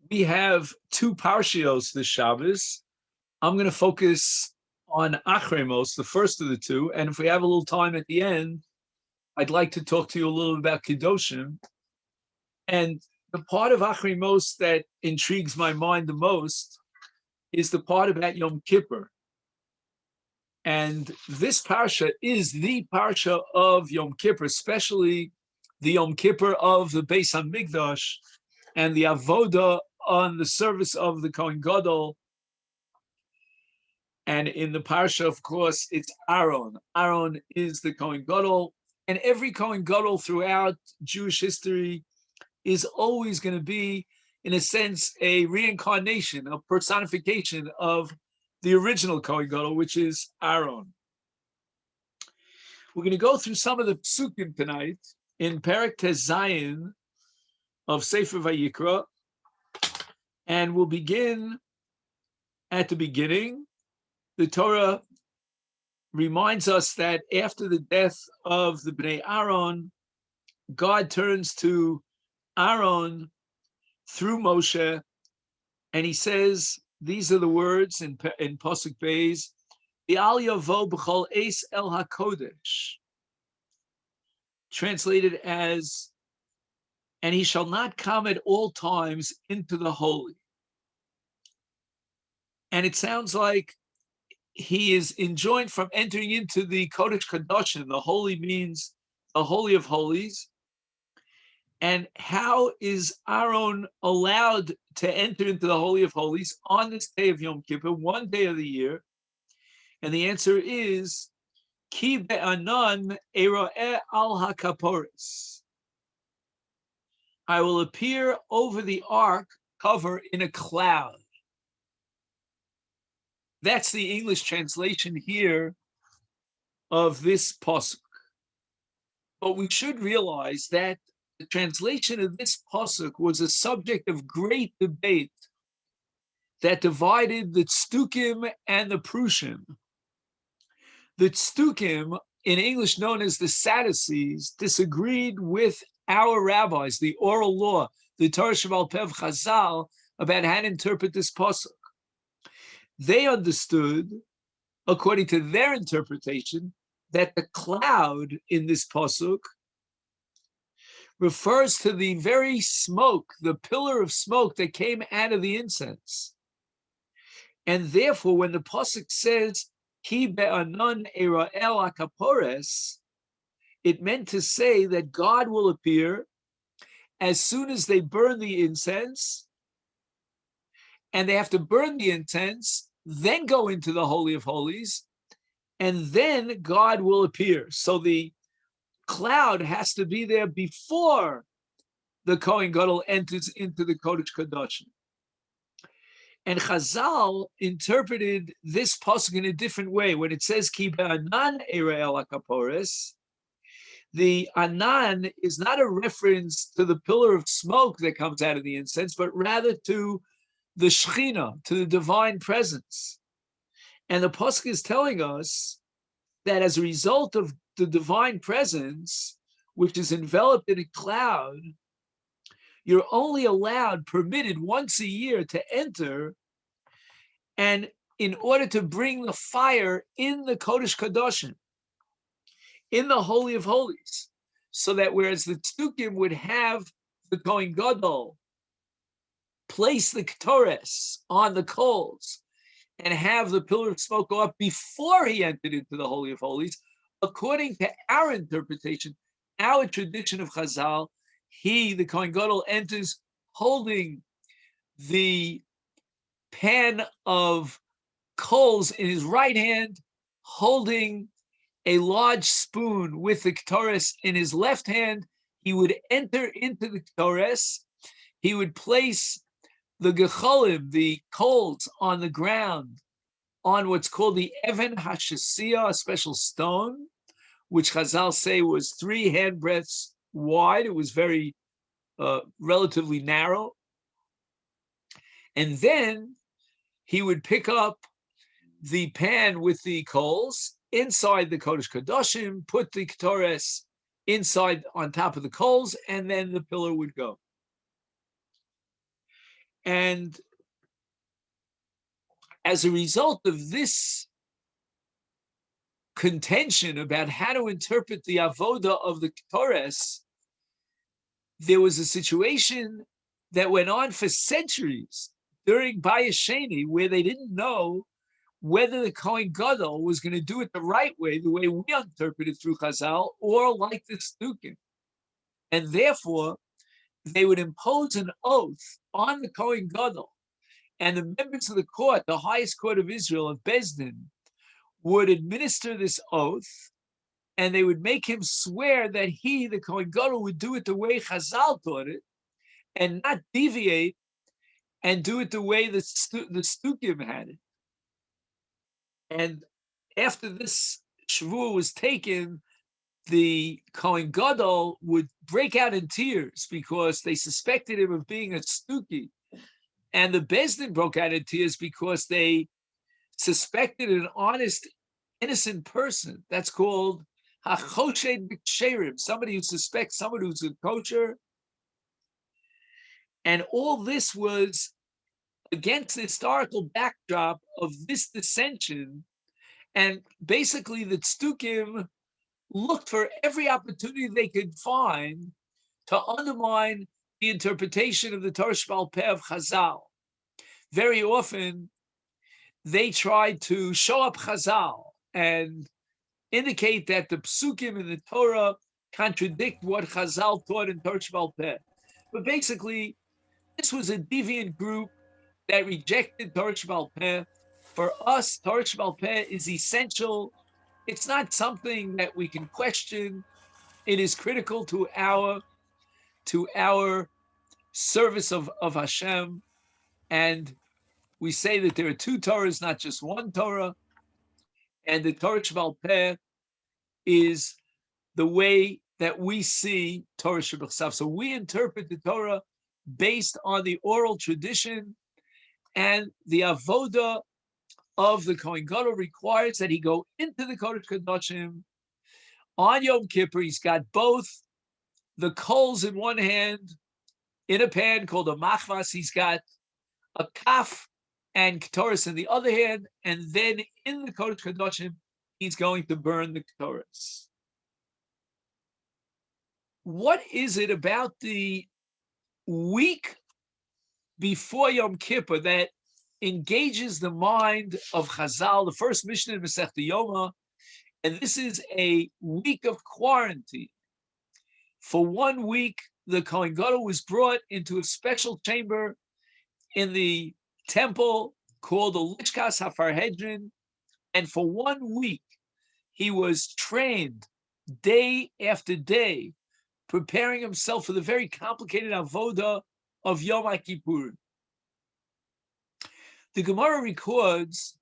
We have two parshios this Shabbos. I'm going to focus on Achrei most, the first of the two. And if we have a little time at the end, I'd like to talk to you a little about Kedoshim. And the part of Achrei most that intrigues my mind the most is the part about Yom Kippur. And this parsha is the parsha of Yom Kippur, especially the Yom Kippur of the Beis HaMikdash and the avoda on the service of the Kohen Gadol. And in the parsha, of course, it's Aaron. Aaron is the Kohen Gadol, and every Kohen Gadol throughout Jewish history is always going to be, in a sense, a reincarnation, a personification of the original Kohen Gadol, which is Aaron. We're going to go through some of the psukim tonight in Perek Tez Zayin of Sefer Vayikra, and we'll begin at the beginning. The Torah reminds us that after the death of the Bnei Aaron, God turns to Aaron through Moshe, and he says, these are the words in Pasuk Beis, V'al yavo b'chol eis el hakodesh, translated as, and he shall not come at all times into the holy. And it sounds like he is enjoined from entering into the Kodesh Kadoshim. The holy means the Holy of Holies. And how is Aaron allowed to enter into the Holy of Holies on this day of Yom Kippur, one day of the year? And the answer is, Ki be'anan ero'eh al hakaporis. I will appear over the ark cover in a cloud. That's the English translation here of this pasuk. But we should realize that the translation of this pasuk was a subject of great debate that divided the Tzdukim and the Prushim. The Tzdukim, in English known as the Sadducees, disagreed with our rabbis, the oral law, the Torah Sheba'al Peh Chazal, about how to interpret this pasuk. They understood, according to their interpretation, that the cloud in this pasuk refers to the very smoke, the pillar of smoke that came out of the incense. And therefore, when the pasuk says, Ki be'anan era'eh hakapores, it meant to say that God will appear as soon as they burn the incense, and they have to burn the incense, then go into the Holy of Holies, and then God will appear. So the cloud has to be there before the Kohen Gadol enters into the Kodesh Kadoshim. And Chazal interpreted this pasuk in a different way. When it says Ki be'anan era'eh hakapores, the anan is not a reference to the pillar of smoke that comes out of the incense, but rather to the Shekhinah, to the divine presence. And the pasuk is telling us that as a result of the divine presence, which is enveloped in a cloud, you're only allowed, permitted once a year to enter, and in order to bring the fire in the Kodesh Kadoshim, in the Holy of Holies, so that whereas the Tzukim would have the Kohen Gadol place the Ketores on the coals and have the pillar of smoke go up before he entered into the Holy of Holies, according to our interpretation, our tradition of Chazal, he, the Kohen Gadol, enters holding the pan of coals in his right hand, holding a large spoon with the Ketores in his left hand. He would enter into the Ketores. He would place the gecholim, the coals, on the ground, on what's called the Even HaShasiyah, a special stone, which Chazal say was 3 handbreadths wide. It was very relatively narrow. And then he would pick up the pan with the coals inside the Kodesh Kadoshim, put the Ketores inside on top of the coals, and then the pillar would go. And as a result of this contention about how to interpret the avoda of the Torres, there was a situation that went on for centuries during Bayis Sheni, where they didn't know whether the Kohen Gadol was going to do it the right way, the way we interpret it through Chazal, or like the Stukim. And therefore, they would impose an oath on the Kohen Gadol, and the members of the court, the highest court of Israel, of Bezdin, would administer this oath, and they would make him swear that he, the Kohen Gadol, would do it the way Chazal taught it, and not deviate and do it the way the Stukim had it. And after this shvuah was taken, the Kohen Gadol would break out in tears because they suspected him of being a Stuki. And the Bezdin broke out in tears because they suspected an honest, innocent person. That's called hachoshed b'ksherim, somebody who suspects someone who's a kosher. And all this was against the historical backdrop of this dissension. And basically the Tzdukim looked for every opportunity they could find to undermine the interpretation of the Torah Sheba'al Peh of Chazal. Very often, they tried to show up Chazal and indicate that the psukim in the Torah contradict what Chazal taught in Torah Sheba'al Peh. But basically, this was a deviant group that rejected Torah Sheba'al Peh. For us, Torah Sheba'al Peh is essential. It's not something that we can question. It is critical to our service of Hashem. And we say that there are two Torahs, not just one Torah. And the Torah Sheba'al Peh is the way that we see Torah Shebechsav. So we interpret the Torah based on the oral tradition, and the avoda of the Kohen Gadol requires that he go into the Kodesh Kodashim on Yom Kippur. He's got both the coals in one hand in a pan called a machvas. He's got a kaf and Ketores in the other hand, and then in the Kodesh Kodashim, he's going to burn the Ketores. What is it about the week before Yom Kippur that engages the mind of Chazal? The first Mishnah in Masechta Yoma, and this is a week of quarantine. For 1 week, the Kohen Gadol was brought into a special chamber in the temple called the Lichkas HaFarhedrin, and for 1 week, he was trained day after day, preparing himself for the very complicated avoda of Yom Kippur. The Gemara records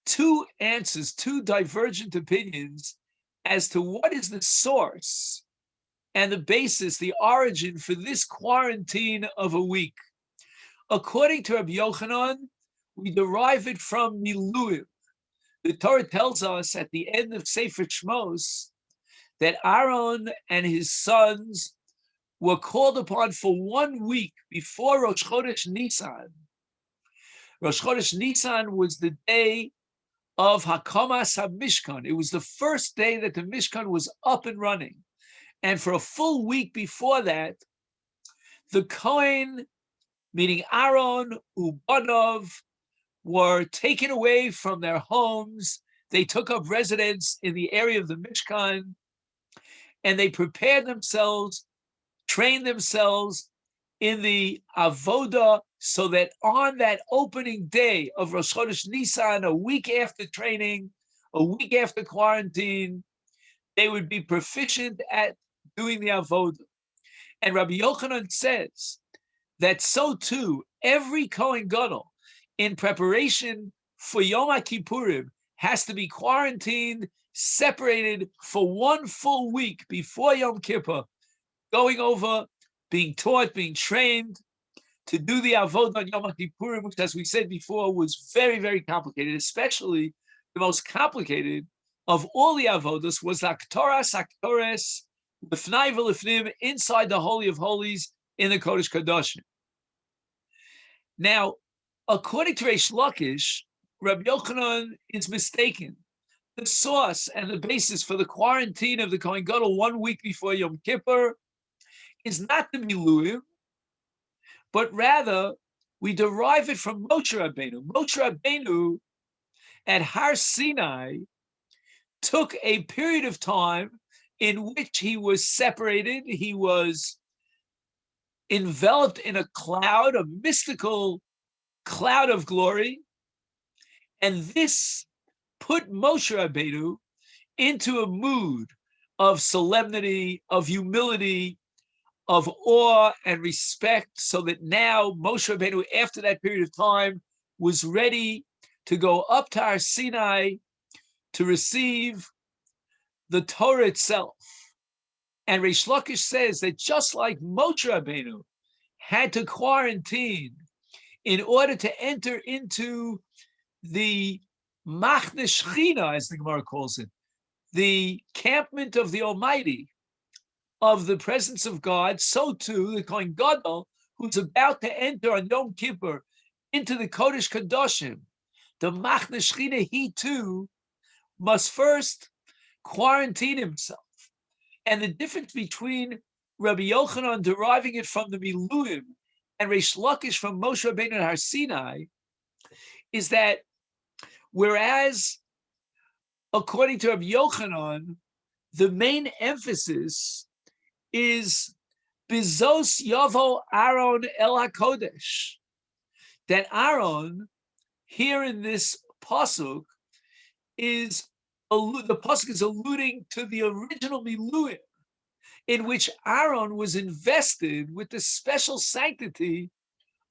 two answers, two divergent opinions as to what is the source and the basis, the origin for this quarantine of a week. According to Rabbi Yochanan, we derive it from Miluim. The Torah tells us at the end of Sefer Shmos that Aaron and his sons were called upon for 1 week before Rosh Chodesh Nisan. Rosh Chodesh Nisan was the day of Hakamas HaMishkan. It was the first day that the Mishkan was up and running. And for a full week before that, the Kohen, meaning Aaron, Ubanov, were taken away from their homes. They took up residence in the area of the Mishkan, and they prepared themselves, trained themselves in the avoda, so that on that opening day of Rosh Chodesh Nisan, a week after training, a week after quarantine, they would be proficient at doing the avoda. And Rabbi Yochanan says that so too, every Kohen Gadol in preparation for Yom Kippurim has to be quarantined, separated for 1 full week before Yom Kippur, going over, being taught, being trained to do the avodah on Yom Kippurim, which, as we said before, was very, very complicated. Especially the most complicated of all the avodas was Aktoras, Lifnai v'Lifnim, inside the Holy of Holies in the Kodesh Kodashim. Now, according to Reish Lakish, Rabbi Yochanan is mistaken. The source and the basis for the quarantine of the Kohen Gadol 1 week before Yom Kippur is not the Miluim, but rather we derive it from Moshe Rabbeinu. Moshe Rabbeinu at Har Sinai took a period of time in which he was separated. He was enveloped in a cloud, a mystical cloud of glory. And this put Moshe Rabbeinu into a mood of solemnity, of humility, of awe and respect, so that now Moshe Rabbeinu, after that period of time, was ready to go up to Har Sinai to receive the Torah itself. And Reish Lakish says that just like Moshe Rabbeinu had to quarantine in order to enter into the Machne Shechina, as the Gemara calls it, the campment of the Almighty, of the presence of God, so too the Kohen Gadol, who's about to enter on Yom Kippur into the Kodesh Kadoshim, the Machne Shechina, he too must first quarantine himself. And the difference between Rabbi Yochanan deriving it from the Miluim and Reish Lakish from Moshe Rabbeinu at Har Sinai is that whereas, according to Rabbi Yochanan, the main emphasis is Bizos Yavo Aaron El HaKodesh, that Aaron, here in this pasuk, the pasuk is alluding to the original Miluim, in which Aaron was invested with the special sanctity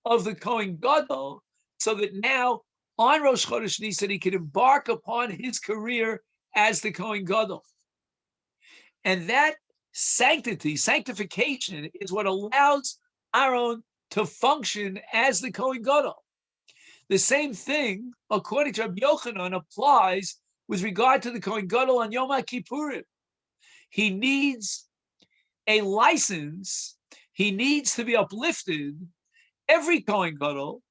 of the Kohen Gadol, so that now on Rosh Chodesh Nisan he could embark upon his career as the Kohen Gadol. And that sanctification is what allows Aaron to function as the Kohen Gadol. The same thing, according to Rabbi Yochanan, applies with regard to the Kohen Gadol on Yom HaKippurim. He needs a license, he needs to be uplifted, every Kohen Gadol,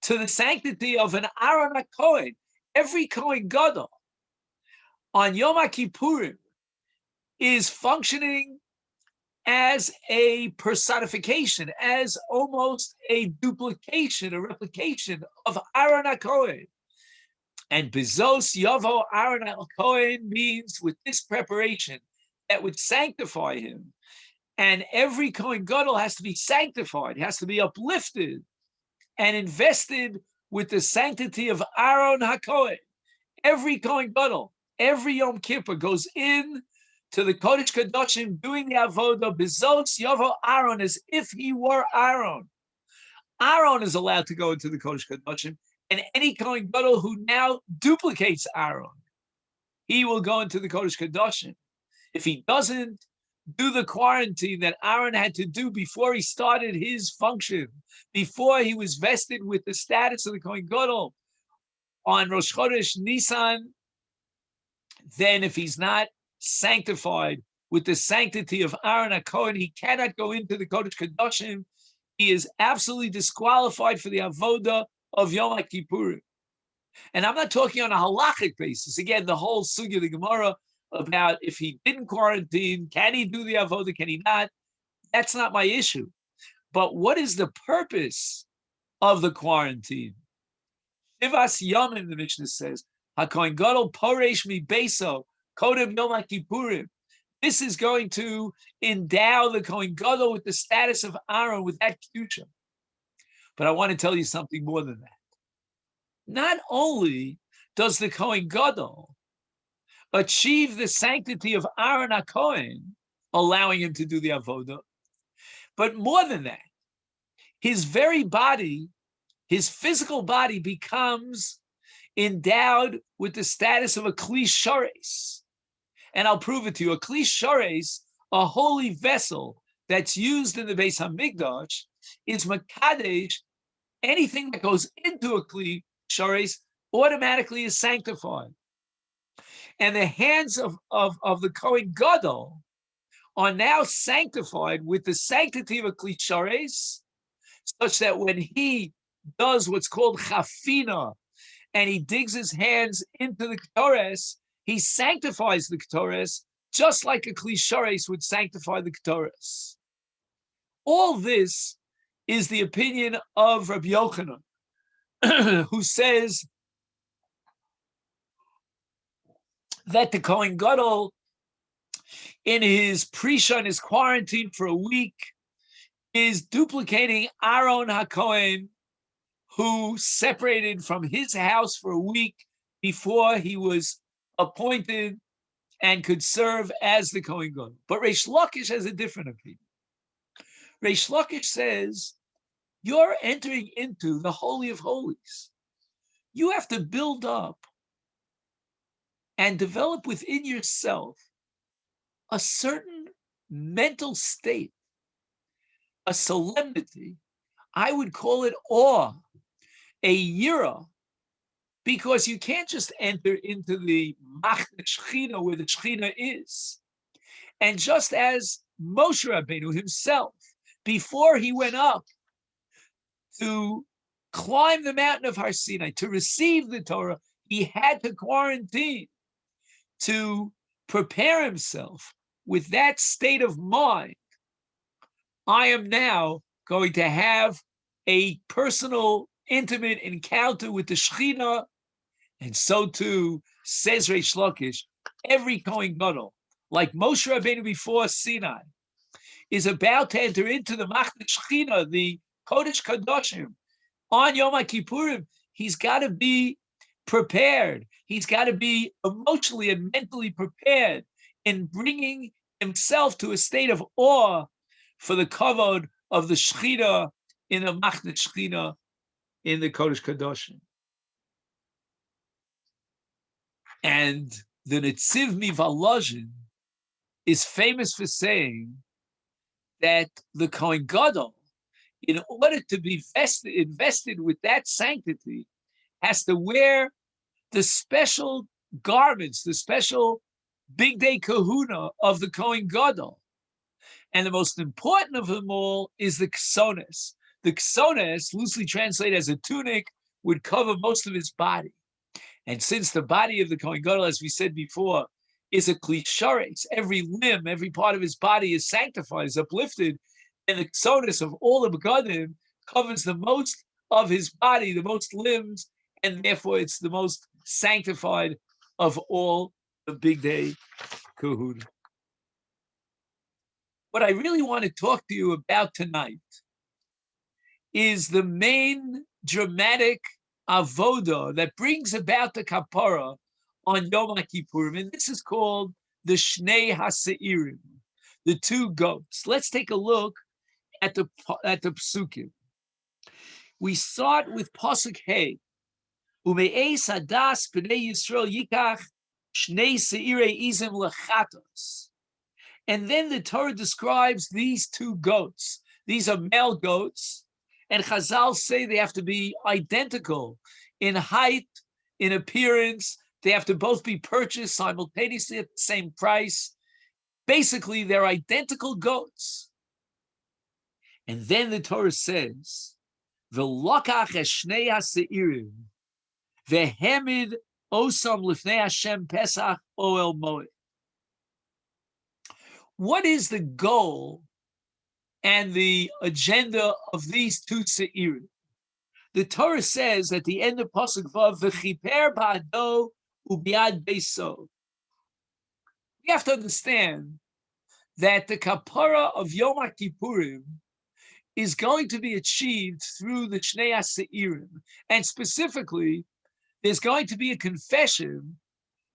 to the sanctity of an Aaron HaKohen. Every Kohen Gadol on Yom HaKippurim is functioning as a personification, as almost a duplication, a replication of Aaron HaKohen. And Bezos Yavo Aaron HaKohen means with this preparation that would sanctify him. And every Kohen Gadol has to be sanctified, has to be uplifted and invested with the sanctity of Aaron HaKohen. Every Kohen Gadol, every Yom Kippur goes in to the Kodesh Kadoshim doing the Avodah, Bezos Yavo Aaron, as if he were Aaron. Aaron is allowed to go into the Kodesh Kadoshim, and any Kohen Gadol who now duplicates Aaron, he will go into the Kodesh Kadoshim. If he doesn't do the quarantine that Aaron had to do before he started his function, before he was vested with the status of the Kohen Gadol on Rosh Chodesh Nisan, then if he's not sanctified with the sanctity of Aaron HaKohen, he cannot go into the Kodesh Kadoshim. He is absolutely disqualified for the Avodah of Yom HaKippurim. And I'm not talking on a halachic basis. Again, the whole sugya of the Gemara about if he didn't quarantine, can he do the Avodah, can he not? That's not my issue. But what is the purpose of the quarantine? Shivas Yomim, the Mishnah says, HaKohen Gadol poresh mi beso, kodem Yom HaKippurim. This is going to endow the Kohen Gadol with the status of Aaron, with that kedusha. But I want to tell you something more than that. Not only does the Kohen Gadol achieve the sanctity of Aaron HaKohen, allowing him to do the Avodah, but more than that, his very body, his physical body, becomes endowed with the status of a Kli Shares. And I'll prove it to you. A Kli Shares, a holy vessel that's used in the Beis HaMikdash, is Makadesh. Anything that goes into a Kli Shares automatically is sanctified. And the hands of the Kohen Gadol are now sanctified with the sanctity of a Kli Shares, such that when he does what's called chafina, and he digs his hands into the ketores, he sanctifies the ketores just like a klishares would sanctify the ketores. All this is the opinion of Rabbi Yochanan, who says that the Kohen Gadol, in his prisha, in his quarantine for a week, is duplicating Aaron HaKohen, who separated from his house for a week before he was appointed and could serve as the Kohen Gadol. But Reish Lakish has a different opinion. Reish Lakish says, you're entering into the Holy of Holies. You have to build up and develop within yourself a certain mental state, a solemnity. I would call it awe, a yira, because you can't just enter into the machne shechina where the shechina is. And just as Moshe Rabbeinu himself, before he went up to climb the mountain of Har Sinai to receive the Torah, he had to quarantine to prepare himself with that state of mind. I am now going to have a personal, intimate encounter with the Shekhinah, and so too, says Reish Lakish, every Kohen Gadol, like Moshe Rabbeinu before Sinai, is about to enter into the Machne Shekhinah, the Kodesh Kadoshim, on Yom Kippurim. He's got to be prepared. He's got to be emotionally and mentally prepared in bringing himself to a state of awe for the kavod of the Shechina in the Machne Shechina in the Kodesh Kadoshim. And the Netziv Mivalozhin is famous for saying that the Kohen Gadol, in order to be invested with that sanctity, has to wear the special garments, the special big day kahuna of the Kohen Gadol. And the most important of them all is the ksones. The ksones, loosely translated as a tunic, would cover most of his body. And since the body of the Kohen Gadol, as we said before, is a klishares, every limb, every part of his body is sanctified, is uplifted, and the ksones of all the begadim covers the most of his body, the most limbs, and therefore it's the most sanctified of all the big day kahuna. What I really want to talk to you about tonight is the main dramatic avoda that brings about the kapara on Yom Kippurim, and this is called the Shnei HaSeirim, the two goats. Let's take a look at the psukim. We start with pasuk Hey. Ume'eis hadas b'nei Yisrael yikach shnei seirei izim lechatos. And then the Torah describes these two goats. These are male goats, and Chazal say they have to be identical in height, in appearance. They have to both be purchased simultaneously at the same price. Basically, they're identical goats. And then the Torah says, "V'lokach es shnei haseirim, v'hemid osam lifnei Hashem Pesach Oel Moed." What is the goal and the agenda of these two seirim? The Torah says at the end of pasuk Vav, "V'chiper ba'ado u'biad beiso." We have to understand that the kapara of Yom Kippurim is going to be achieved through the Shnei HaSeirim. And specifically, there's going to be a confession,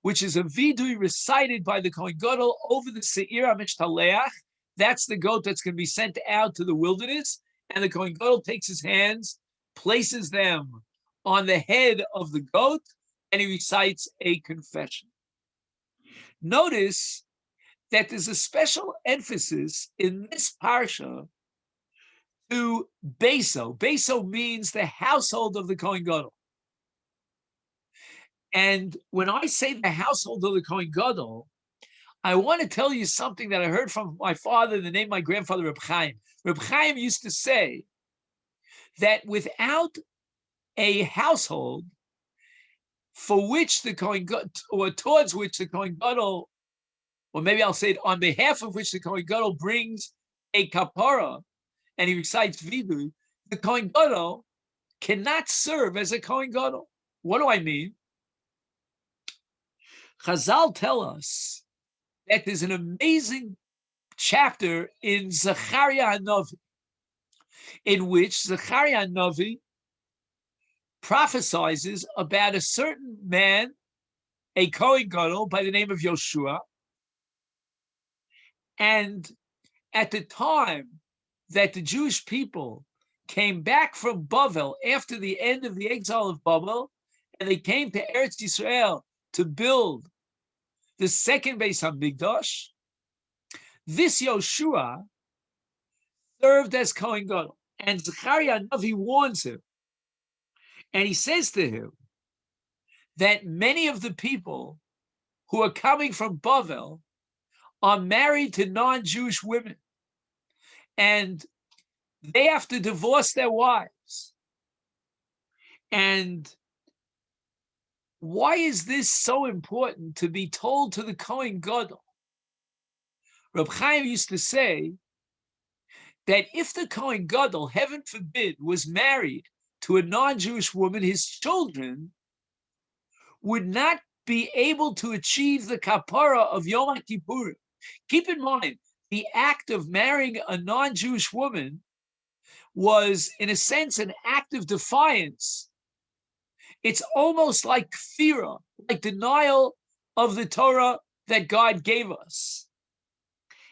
which is a vidui recited by the Kohen Gadol over the Seir HaMishtaleach. That's the goat that's going to be sent out to the wilderness. And the Kohen Gadol takes his hands, places them on the head of the goat, and he recites a confession. Notice that there's a special emphasis in this parsha to Beso. Beso means the household of the Kohen Gadol. And when I say the household of the Kohen Gadol, I want to tell you something that I heard from my father, the name of my grandfather, Reb Chaim. Reb Chaim used to say that without a household for which the Kohen Gadol, or towards which the Kohen Gadol, or maybe I'll say it on behalf of which the Kohen Gadol brings a kapara and he recites vidu, the Kohen Gadol cannot serve as a Kohen Gadol. What do I mean? Chazal tell us that there's an amazing chapter in Zechariah Hanavi, in which Zechariah Hanavi prophesizes about a certain man, a Kohen Gadol by the name of Yoshua. And at the time that the Jewish people came back from Bavel after the end of the exile of Bavel, and they came to Eretz Yisrael to build the second Beis HaMikdash, this Yoshua served as Kohen Gadol. And Zechariah Navi warns him, and he says to him that many of the people who are coming from Bavel are married to non-Jewish women, and they have to divorce their wives. And why is this so important to be told to the Kohen Gadol? Reb Chaim used to say that if the Kohen Gadol, heaven forbid, was married to a non-Jewish woman, his children would not be able to achieve the kapara of Yom Kippur. Keep in mind, the act of marrying a non-Jewish woman was, in a sense, an act of defiance. It's almost like kfira, like denial of the Torah that God gave us.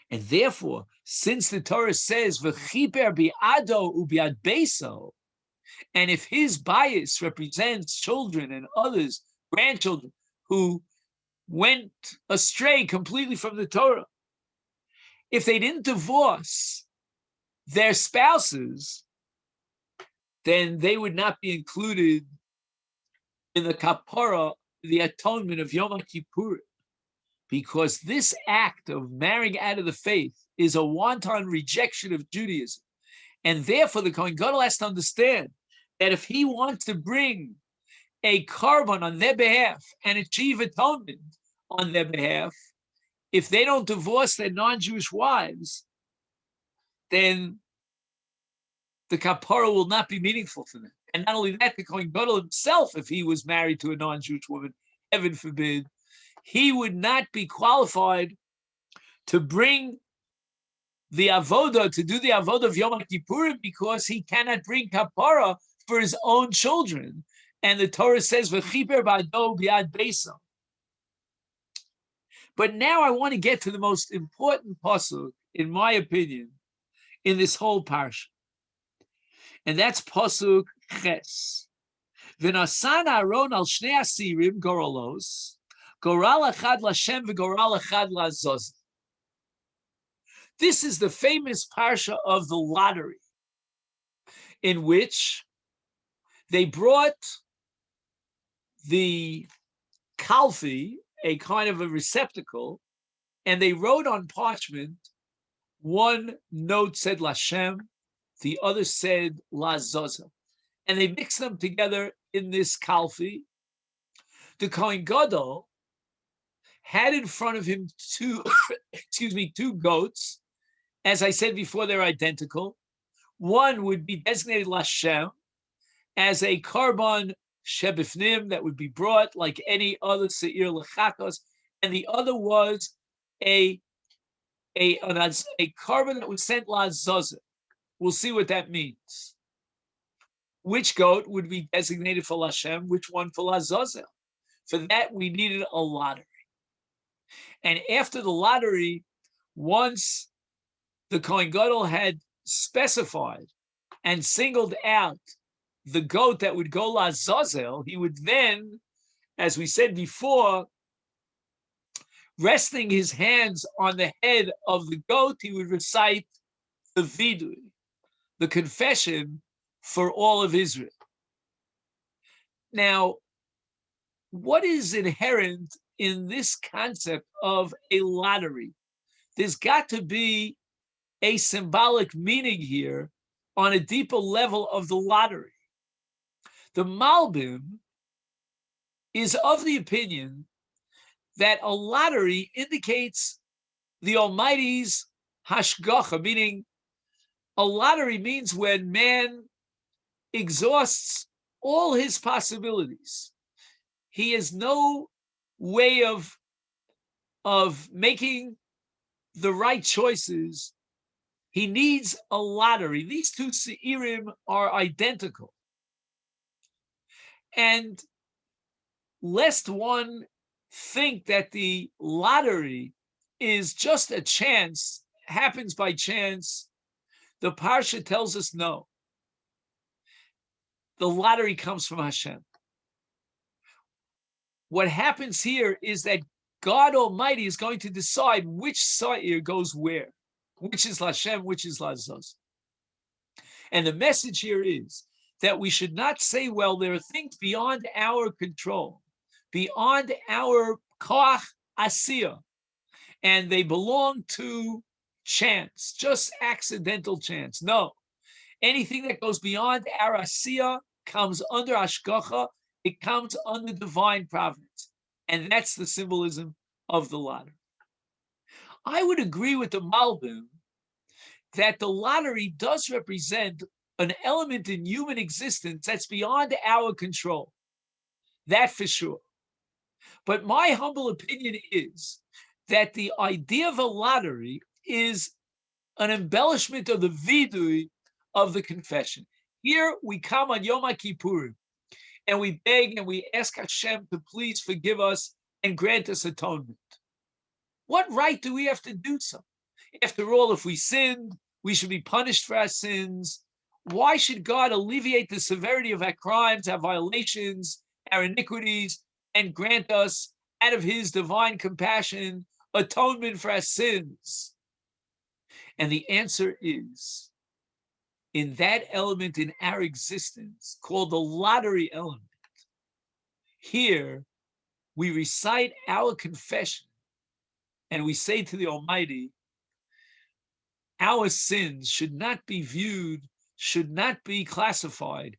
And therefore, since the Torah says, "V'chiper bi'ado u'bi'ad beso," and if his bias represents children and others, grandchildren, who went astray completely from the Torah, if they didn't divorce their spouses, then they would not be included in the kapara, the atonement of Yom Kippur, because this act of marrying out of the faith is a wanton rejection of Judaism. And therefore, the Kohen Gadol has to understand that if he wants to bring a korban on their behalf and achieve atonement on their behalf, if they don't divorce their non-Jewish wives, then the kapara will not be meaningful for them. And not only that, the Kohen Gadol himself, if he was married to a non-Jewish woman, heaven forbid, he would not be qualified to bring the avoda, to do the avoda of Yom Kippur, because he cannot bring kapara for his own children. And the Torah says, "V'chiper ba'ado bi'ad beso." But now I want to get to the most important pasuk, in my opinion, in this whole parsha. And that's pasuk ches. V'nasan Aaron al shnei asirim goralos, goral echad l'Hashem v'goral echad la'azozah. This is the famous parsha of the lottery, in which they brought the kalfi, a kind of a receptacle, and they wrote on parchment, one note said Lashem, the other said Lazozah, and they mixed them together in this kalfi. The Kohen Gadol had in front of him two goats. As I said before, they're identical. One would be designated Lashem as a korban shebifnim that would be brought like any other seir lechakos, and the other was a korban that was sent la'azozah. We'll see what that means. Which goat would be designated for Lashem? Which one for la'azozah? For that, we needed a lottery. And after the lottery, once the Kohen Gadol had specified and singled out the goat that would go la'azazel, he would then, as we said before, resting his hands on the head of the goat, he would recite the vidui, the confession for all of Israel. Now, what is inherent in this concept of a lottery? There's got to be a symbolic meaning here on a deeper level of the lottery. The Malbim is of the opinion that a lottery indicates the Almighty's hashgacha, meaning a lottery means when man exhausts all his possibilities. He has no way of making the right choices. He needs a lottery. These two seirim are identical. And lest one think that the lottery is just a chance, happens by chance, the Parsha tells us no. The lottery comes from Hashem. What happens here is that God Almighty is going to decide which sa'ir goes where, which is Lashem, which is Lazos. And the message here is that we should not say, well, there are things beyond our control, beyond our koach asiyah, and they belong to chance, just accidental chance. No, anything that goes beyond our asiyah comes under hashgacha, it comes under divine providence. And that's the symbolism of the lottery. I would agree with the Malbim that the lottery does represent an element in human existence that's beyond our control. That for sure. But my humble opinion is that the idea of a lottery is an embellishment of the vidui of the confession. Here we come on Yom Kippurim and we beg and we ask Hashem to please forgive us and grant us atonement. What right do we have to do so? After all, if we sinned, we should be punished for our sins. Why should God alleviate the severity of our crimes, our violations, our iniquities, and grant us, out of his divine compassion, atonement for our sins? And the answer is, in that element in our existence called the lottery element, here we recite our confession and we say to the Almighty, our sins should not be viewed, should not be classified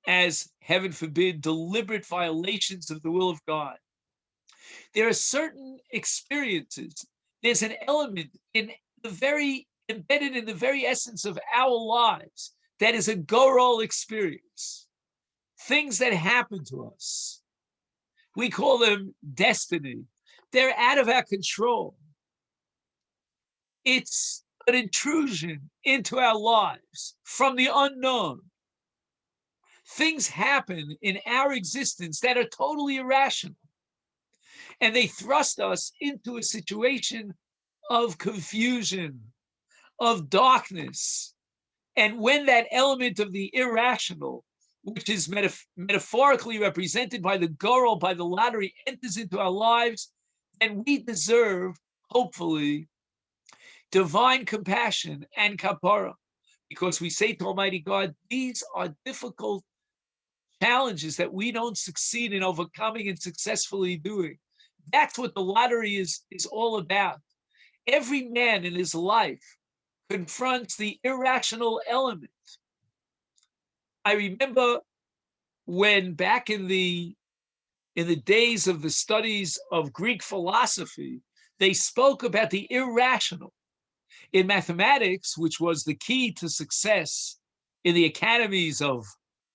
as, heaven forbid, deliberate violations of the will of God. There are certain experiences, there's an element in the very embedded in the very essence of our lives that is a gorol experience. Things that happen to us. We call them destiny. They're out of our control. It's an intrusion into our lives from the unknown. Things happen in our existence that are totally irrational. And they thrust us into a situation of confusion, of darkness. And when that element of the irrational, which is metaphorically represented by the gorol, by the lottery, enters into our lives, then we deserve, hopefully, divine compassion and kapara, because we say to Almighty God, these are difficult challenges that we don't succeed in overcoming and successfully doing. That's what the lottery is all about. Every man in his life confronts the irrational element. I remember when back in the days of the studies of Greek philosophy, they spoke about the irrational. In mathematics, which was the key to success in the academies of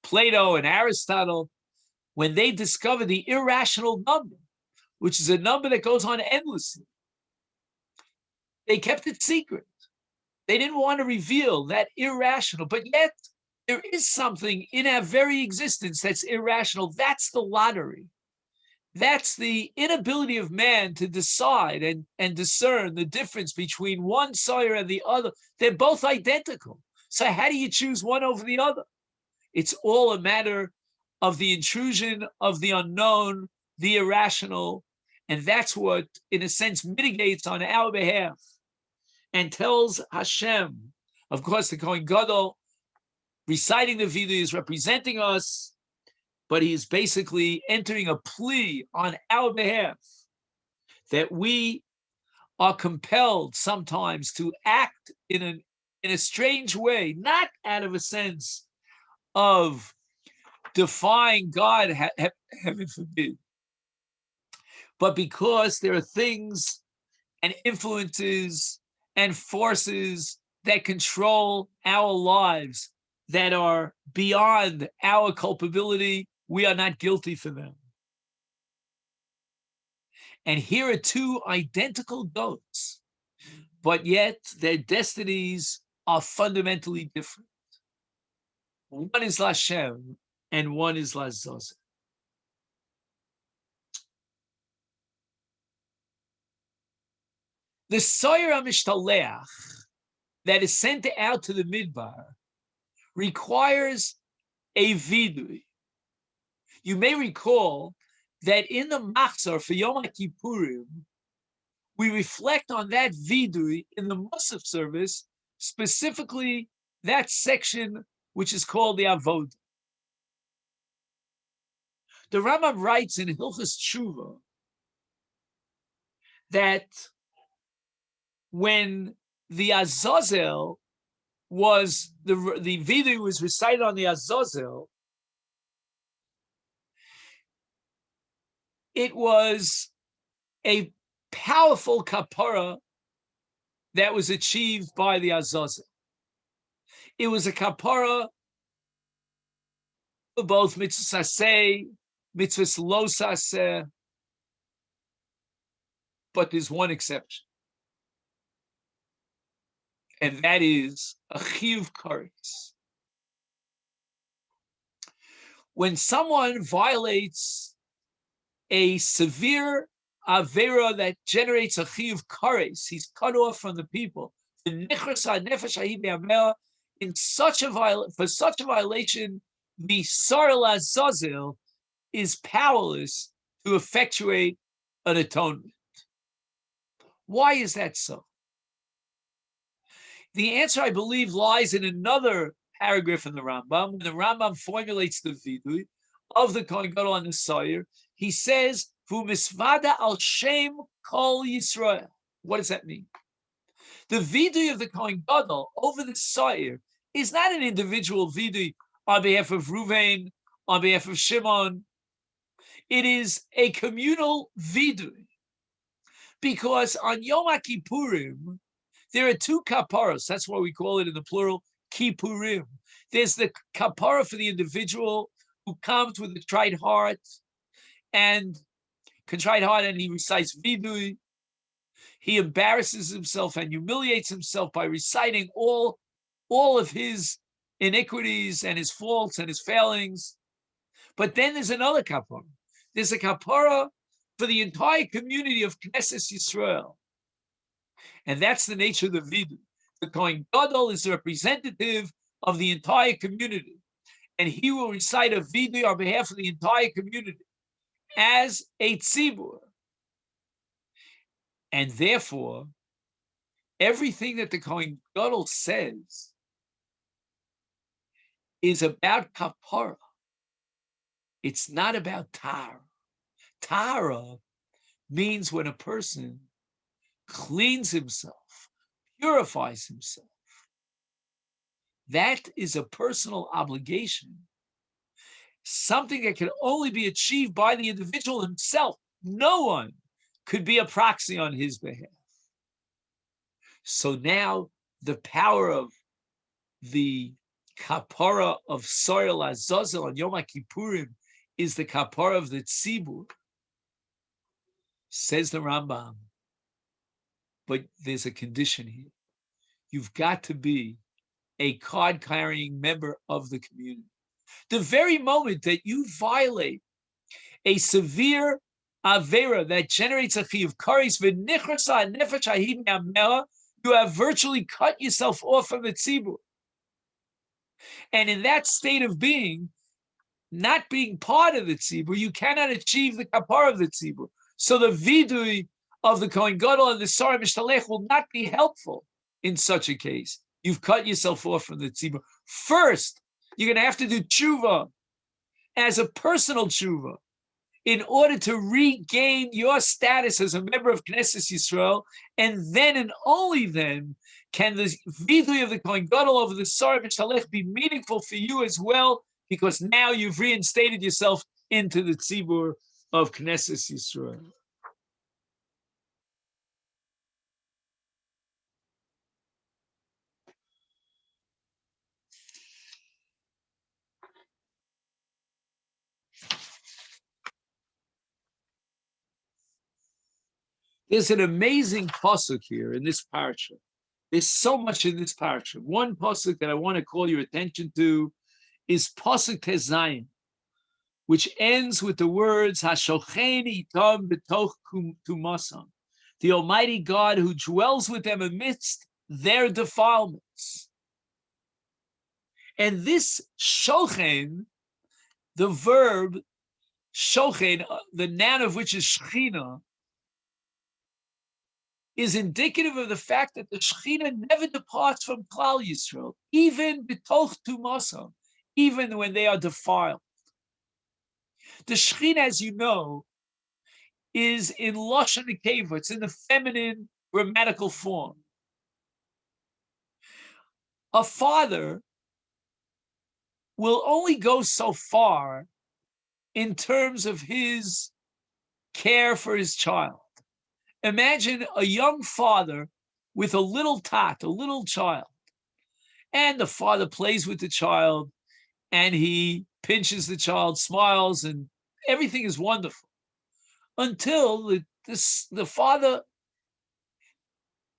Plato and Aristotle, when they discovered the irrational number, which is a number that goes on endlessly, they kept it secret. They didn't want to reveal that irrational, but yet there is something in our very existence that's irrational. That's the lottery. That's the inability of man to decide and discern the difference between one sire and the other. They're both identical. So how do you choose one over the other? It's all a matter of the intrusion of the unknown, the irrational, and that's what, in a sense, mitigates on our behalf and tells Hashem, of course, the Kohen Gadol, reciting the Vidu is representing us, but he is basically entering a plea on our behalf that we are compelled sometimes to act in a strange way, not out of a sense of defying God, heaven forbid, but because there are things and influences and forces that control our lives that are beyond our culpability. We are not guilty for them. And here are two identical goats, but yet their destinies are fundamentally different. One is Lashem and one is Lazos. The Soyer HaMishtaleach that is sent out to the Midbar requires a vidui. You may recall that in the Machzor for Yom Kippurim, we reflect on that vidui in the Musaf service, specifically that section which is called the Avodah. The Rambam writes in Hilchos Tshuva that when the Azazel was, the vidui was recited on the Azazel, it was a powerful kapara that was achieved by the Azazel. It was a kapara for both mitzvahs aseh, mitzvahs lo saseh, but there's one exception, and that is a chiyuv kares. When someone violates a severe avera that generates a chiyuv kares, he's cut off from the people. In such a for such a violation, the Sarel Azazel is powerless to effectuate an atonement. Why is that so? The answer, I believe, lies in another paragraph in the Rambam. When the Rambam formulates the vidui of the Kohen Gadol on the Sayer, he says, "Vu misvada al shem kol Yisrael." What does that mean? The vidui of the Kohen Gadol over the Sayer is not an individual vidui on behalf of Ruvain, on behalf of Shimon. It is a communal vidui, because on Yom Kippurim there are two kaparas. That's why we call it in the plural kippurim. There's the kapara for the individual who comes with a contrite heart and he recites vidui. He embarrasses himself and humiliates himself by reciting all of his iniquities and his faults and his failings. But then there's another kapara. There's a kapara for the entire community of Knesset Yisrael. And that's the nature of the vidui. The Kohen Gadol is the representative of the entire community, and he will recite a vidui on behalf of the entire community as a tzibur. And therefore, everything that the Kohen Gadol says is about kapara. It's not about tara. Tara means when a person cleans himself, purifies himself. That is a personal obligation, something that can only be achieved by the individual himself. No one could be a proxy on his behalf. So now the power of the kapara of Soil Azazel on Yom Kippurim is the kapara of the tzibur, says the Rambam. But there's a condition here. You've got to be a card-carrying member of the community. The very moment that you violate a severe avera that generates a chiyuv kares v'nichrasa nefesh ha'hi me'amera, you have virtually cut yourself off from the tzibur. And in that state of being, not being part of the tzibur, you cannot achieve the kapara of the tzibur. So the vidui of the Kohen Gadol and the Sarah Mishtalech will not be helpful in such a case. You've cut yourself off from the tzibur. First, you're going to have to do tshuva as a personal tshuva in order to regain your status as a member of Knesset Yisrael, and then and only then can the vidui of the Kohen Gadol over the Sarah Mishtalech be meaningful for you as well, because now you've reinstated yourself into the tzibur of Knesset Yisrael. There's an amazing pasuk here in this parsha. There's so much in this parsha. One pasuk that I want to call your attention to is pasuk Tezayin, which ends with the words Hashochen itam b'toch tumasam, the Almighty God who dwells with them amidst their defilements. And this shochen, the verb shochen, the noun of which is shechina, is indicative of the fact that the Shekhinah never departs from Klal Yisrael, even b'toch tumasam, even when they are defiled. The Shekhinah, as you know, is in Lashon Nekeva. It's in the feminine grammatical form. A father will only go so far in terms of his care for his child. Imagine a young father with a little tot, a little child, and the father plays with the child, and he pinches the child, smiles, and everything is wonderful until the father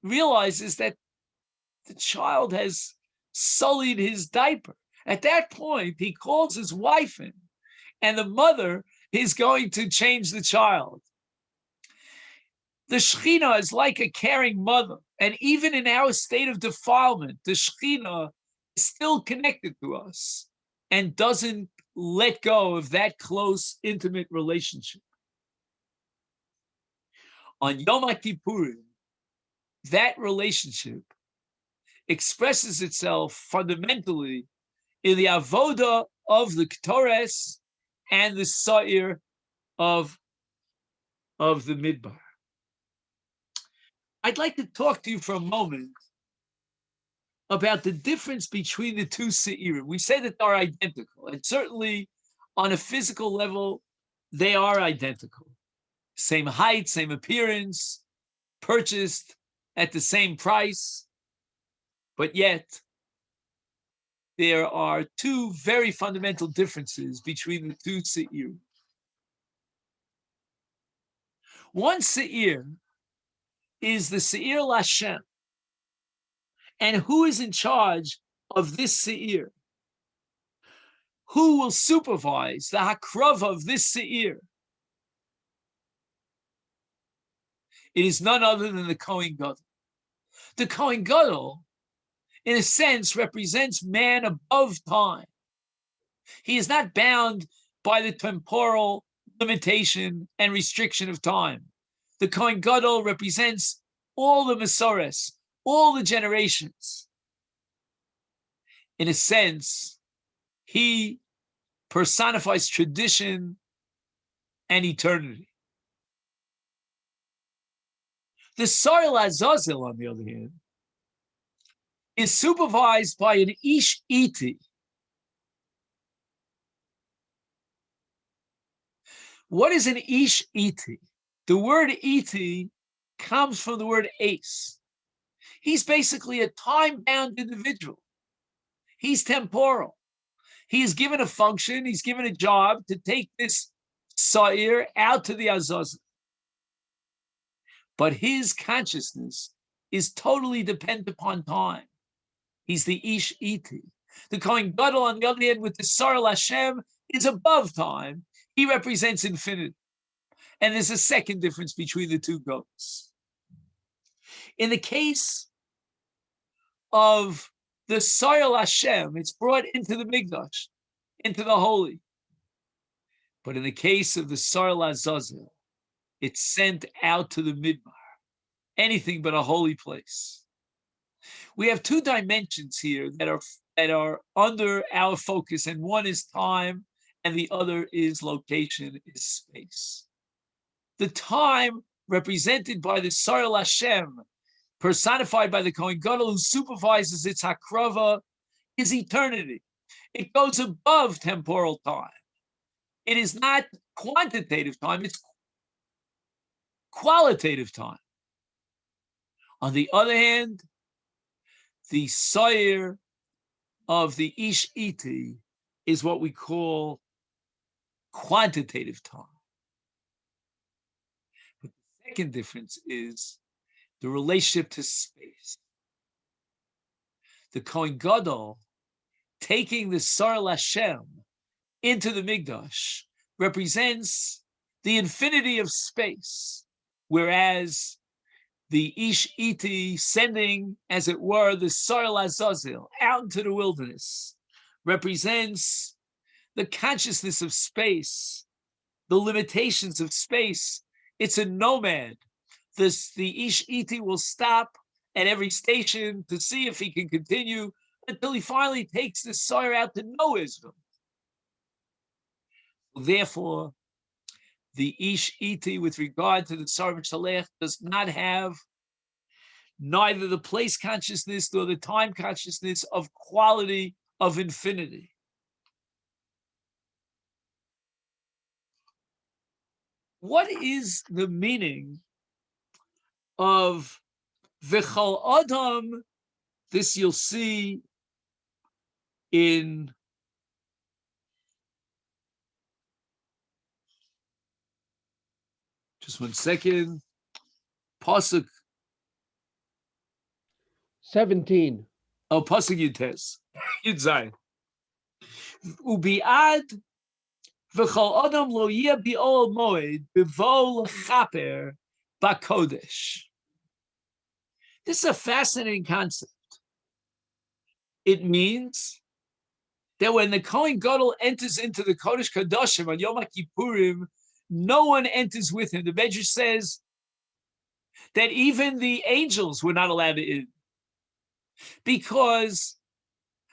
realizes that the child has sullied his diaper. At that point, he calls his wife in, and the mother is going to change the child. The Shekhinah is like a caring mother, and even in our state of defilement, the Shekhinah is still connected to us and doesn't let go of that close, intimate relationship. On Yom Kippurim, that relationship expresses itself fundamentally in the avoda of the Ketores and the Sa'ir of the Midbar. I'd like to talk to you for a moment about the difference between the two Se'irim. We say that they're identical, and certainly on a physical level, they are identical. Same height, same appearance, purchased at the same price, but yet there are two very fundamental differences between the two Se'irim. One Se'ir is the Se'ir Lashem. And who is in charge of this Se'ir? Who will supervise the Hakrav of this Se'ir? It is none other than the Kohen Gadol. The Kohen Gadol, in a sense, represents man above time. He is not bound by the temporal limitation and restriction of time. The Kohen Gadol represents all the Mesores, all the generations. In a sense, he personifies tradition and eternity. The Saril Azazel, on the other hand, is supervised by an Ish Iti. What is an Ish Iti? The word Iti comes from the word ace. He's basically a time-bound individual. He's temporal. He's given a function, he's given a job to take this Sa'ir out to the Azazel. But his consciousness is totally dependent upon time. He's the Ish Iti. The Kohen Gadol, on the other hand, with the Saril Hashem, is above time. He represents infinity. And there's a second difference between the two goats. In the case of the Saril Hashem, it's brought into the Mikdash, into the holy. But in the case of the Saril Azazel, it's sent out to the Midbar, anything but a holy place. We have two dimensions here that are under our focus, and one is time, and the other is location, is space. The time represented by the Saril Hashem, personified by the Kohen Gadol who supervises its hakrava, is eternity. It goes above temporal time. It is not quantitative time, it's qualitative time. On the other hand, the Sayer of the Ish Iti is what we call quantitative time. But the second difference is the relationship to space. The Kohen Gadol taking the Sar Lashem into the Mikdash represents the infinity of space, whereas the Ish Iti sending, as it were, the Sar Lazazil out into the wilderness represents the consciousness of space, the limitations of space. It's a nomad. The Ish Iti will stop at every station to see if he can continue until he finally takes the Sar out to know Israel. Therefore, the Ish Iti, with regard to the Sar Shalech, does not have neither the place consciousness nor the time consciousness of quality of infinity. What is the meaning of V'chol Adam? This you'll see in just 1 second. Pasuk 17. Oh, Pasuk Yutes. Yud Zayin. Ubiad v'chol adam lo yeh bi'ol moed b'vo l'chaper b'kodesh. This is a fascinating concept. It means that when the Kohen Gadol enters into the Kodesh Kadoshim on Yom Kippurim, no one enters with him. The Medrash says that even the angels were not allowed to in, because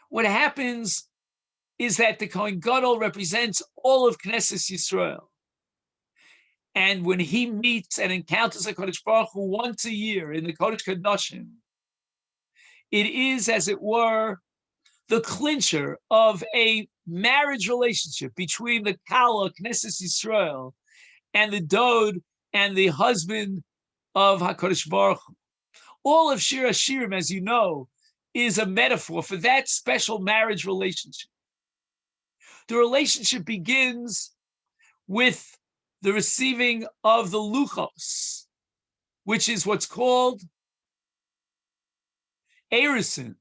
what happens is that the Kohen Gadol represents all of Knesset Yisrael. And when he meets and encounters a Kodesh Baruch Hu once a year in the Kodesh Kadoshim, it is, as it were, the clincher of a marriage relationship between the Kala, Knesset Yisrael, and the Dod and the husband of HaKadosh Baruch Hu. All of Shir HaShirim, as you know, is a metaphor for that special marriage relationship. The relationship begins with the receiving of the luchos, which is what's called erusin,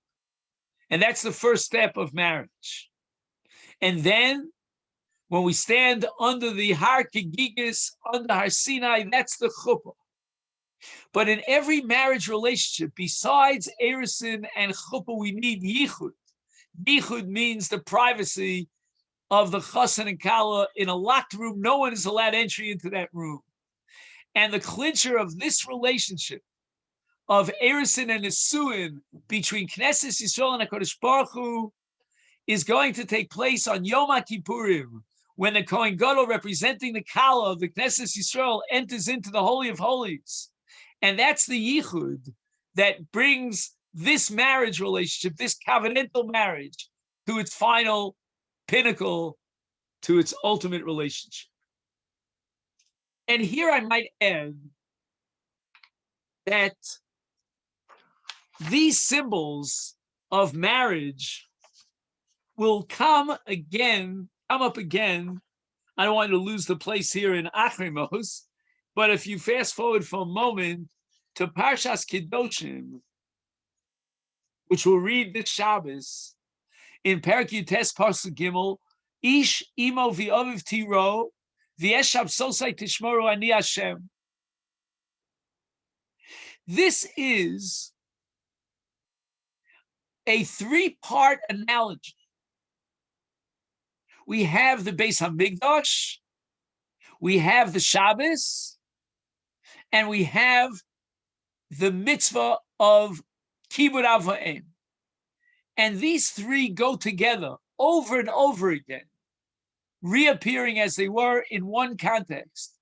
and that's the first step of marriage. And then, when we stand under the Har Kegigis, under Har Sinai, that's the chuppah. But in every marriage relationship, besides erusin and chuppah, we need yichud. Yichud means the privacy of the chassan and kala in a locked room. No one is allowed entry into that room. And the clincher of this relationship of erusin and nisuin between Knesset Yisrael and HaKadosh Baruch Hu is going to take place on Yom Kippurim, when the Kohen Gadol, representing the kala of the Knesset Yisrael, enters into the Holy of Holies. And that's the yichud that brings this marriage relationship, this covenantal marriage, to its final pinnacle, to its ultimate relationship. And here I might add that these symbols of marriage will come up again. I don't want to lose the place here in Achrei, but if you fast forward for a moment to Parshas Kedoshim, which we'll read this Shabbos, in Perek Yutes Pasuk Gimel, Ish imo v'oviv tiro v'yeshav sosai tishmoru ani Hashem. This is a three-part analogy. We have the Beis Hamikdash, we have the Shabbos, and we have the mitzvah of Kibud Av V'Em. And these three go together over and over again, reappearing as they were in one context,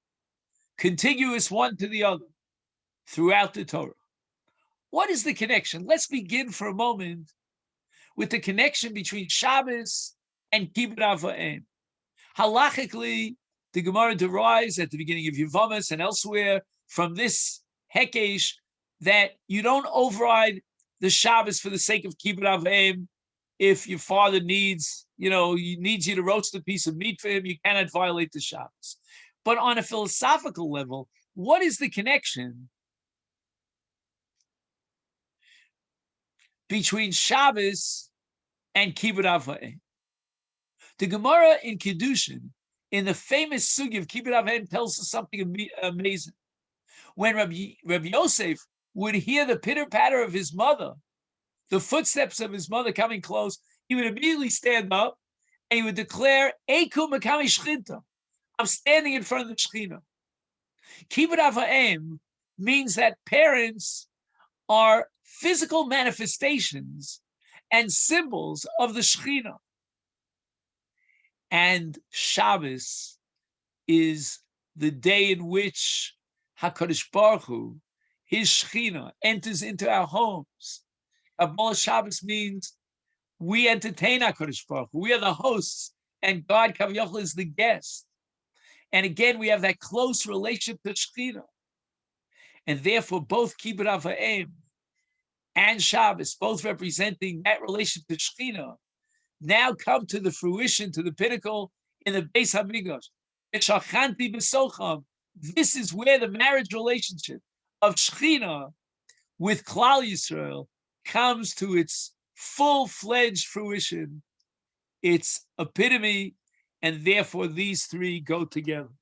contiguous one to the other, throughout the Torah. What is the connection? Let's begin for a moment with the connection between Shabbos and Kibbutz Avayim. Halachically, the Gemara derives at the beginning of Yevamos and elsewhere from this hekesh that you don't override the Shabbos for the sake of Kibbutz Avayim. If your father needs you to roast a piece of meat for him, you cannot violate the Shabbos. But on a philosophical level, what is the connection between Shabbos and Kibbutz Avayim? The Gemara in Kiddushin, in the famous sugi of Kibbutz Avayim, tells us something amazing. When Rabbi Yosef would hear the pitter-patter of his mother, the footsteps of his mother coming close, he would immediately stand up and he would declare, Eiku Makami Shchinta. I'm standing in front of the Shechina. Kibbutz Avayim means that parents are physical manifestations and symbols of the Shechina. And Shabbos is the day in which HaKadosh Baruch Hu, his Shechina, enters into our homes. Kabbalah Shabbos means we entertain HaKadosh Baruch Hu. We are the hosts, and God, Kaviyachol, is the guest. And again, we have that close relationship to Shechina. And therefore, both Kibbutz Avayim and Shabbos, both representing that relationship to Shechina, now come to the fruition, to the pinnacle in the Beis Hamikdash. This is where the marriage relationship of Shechina with Klal Yisrael comes to its full-fledged fruition, its epitome, and therefore these three go together.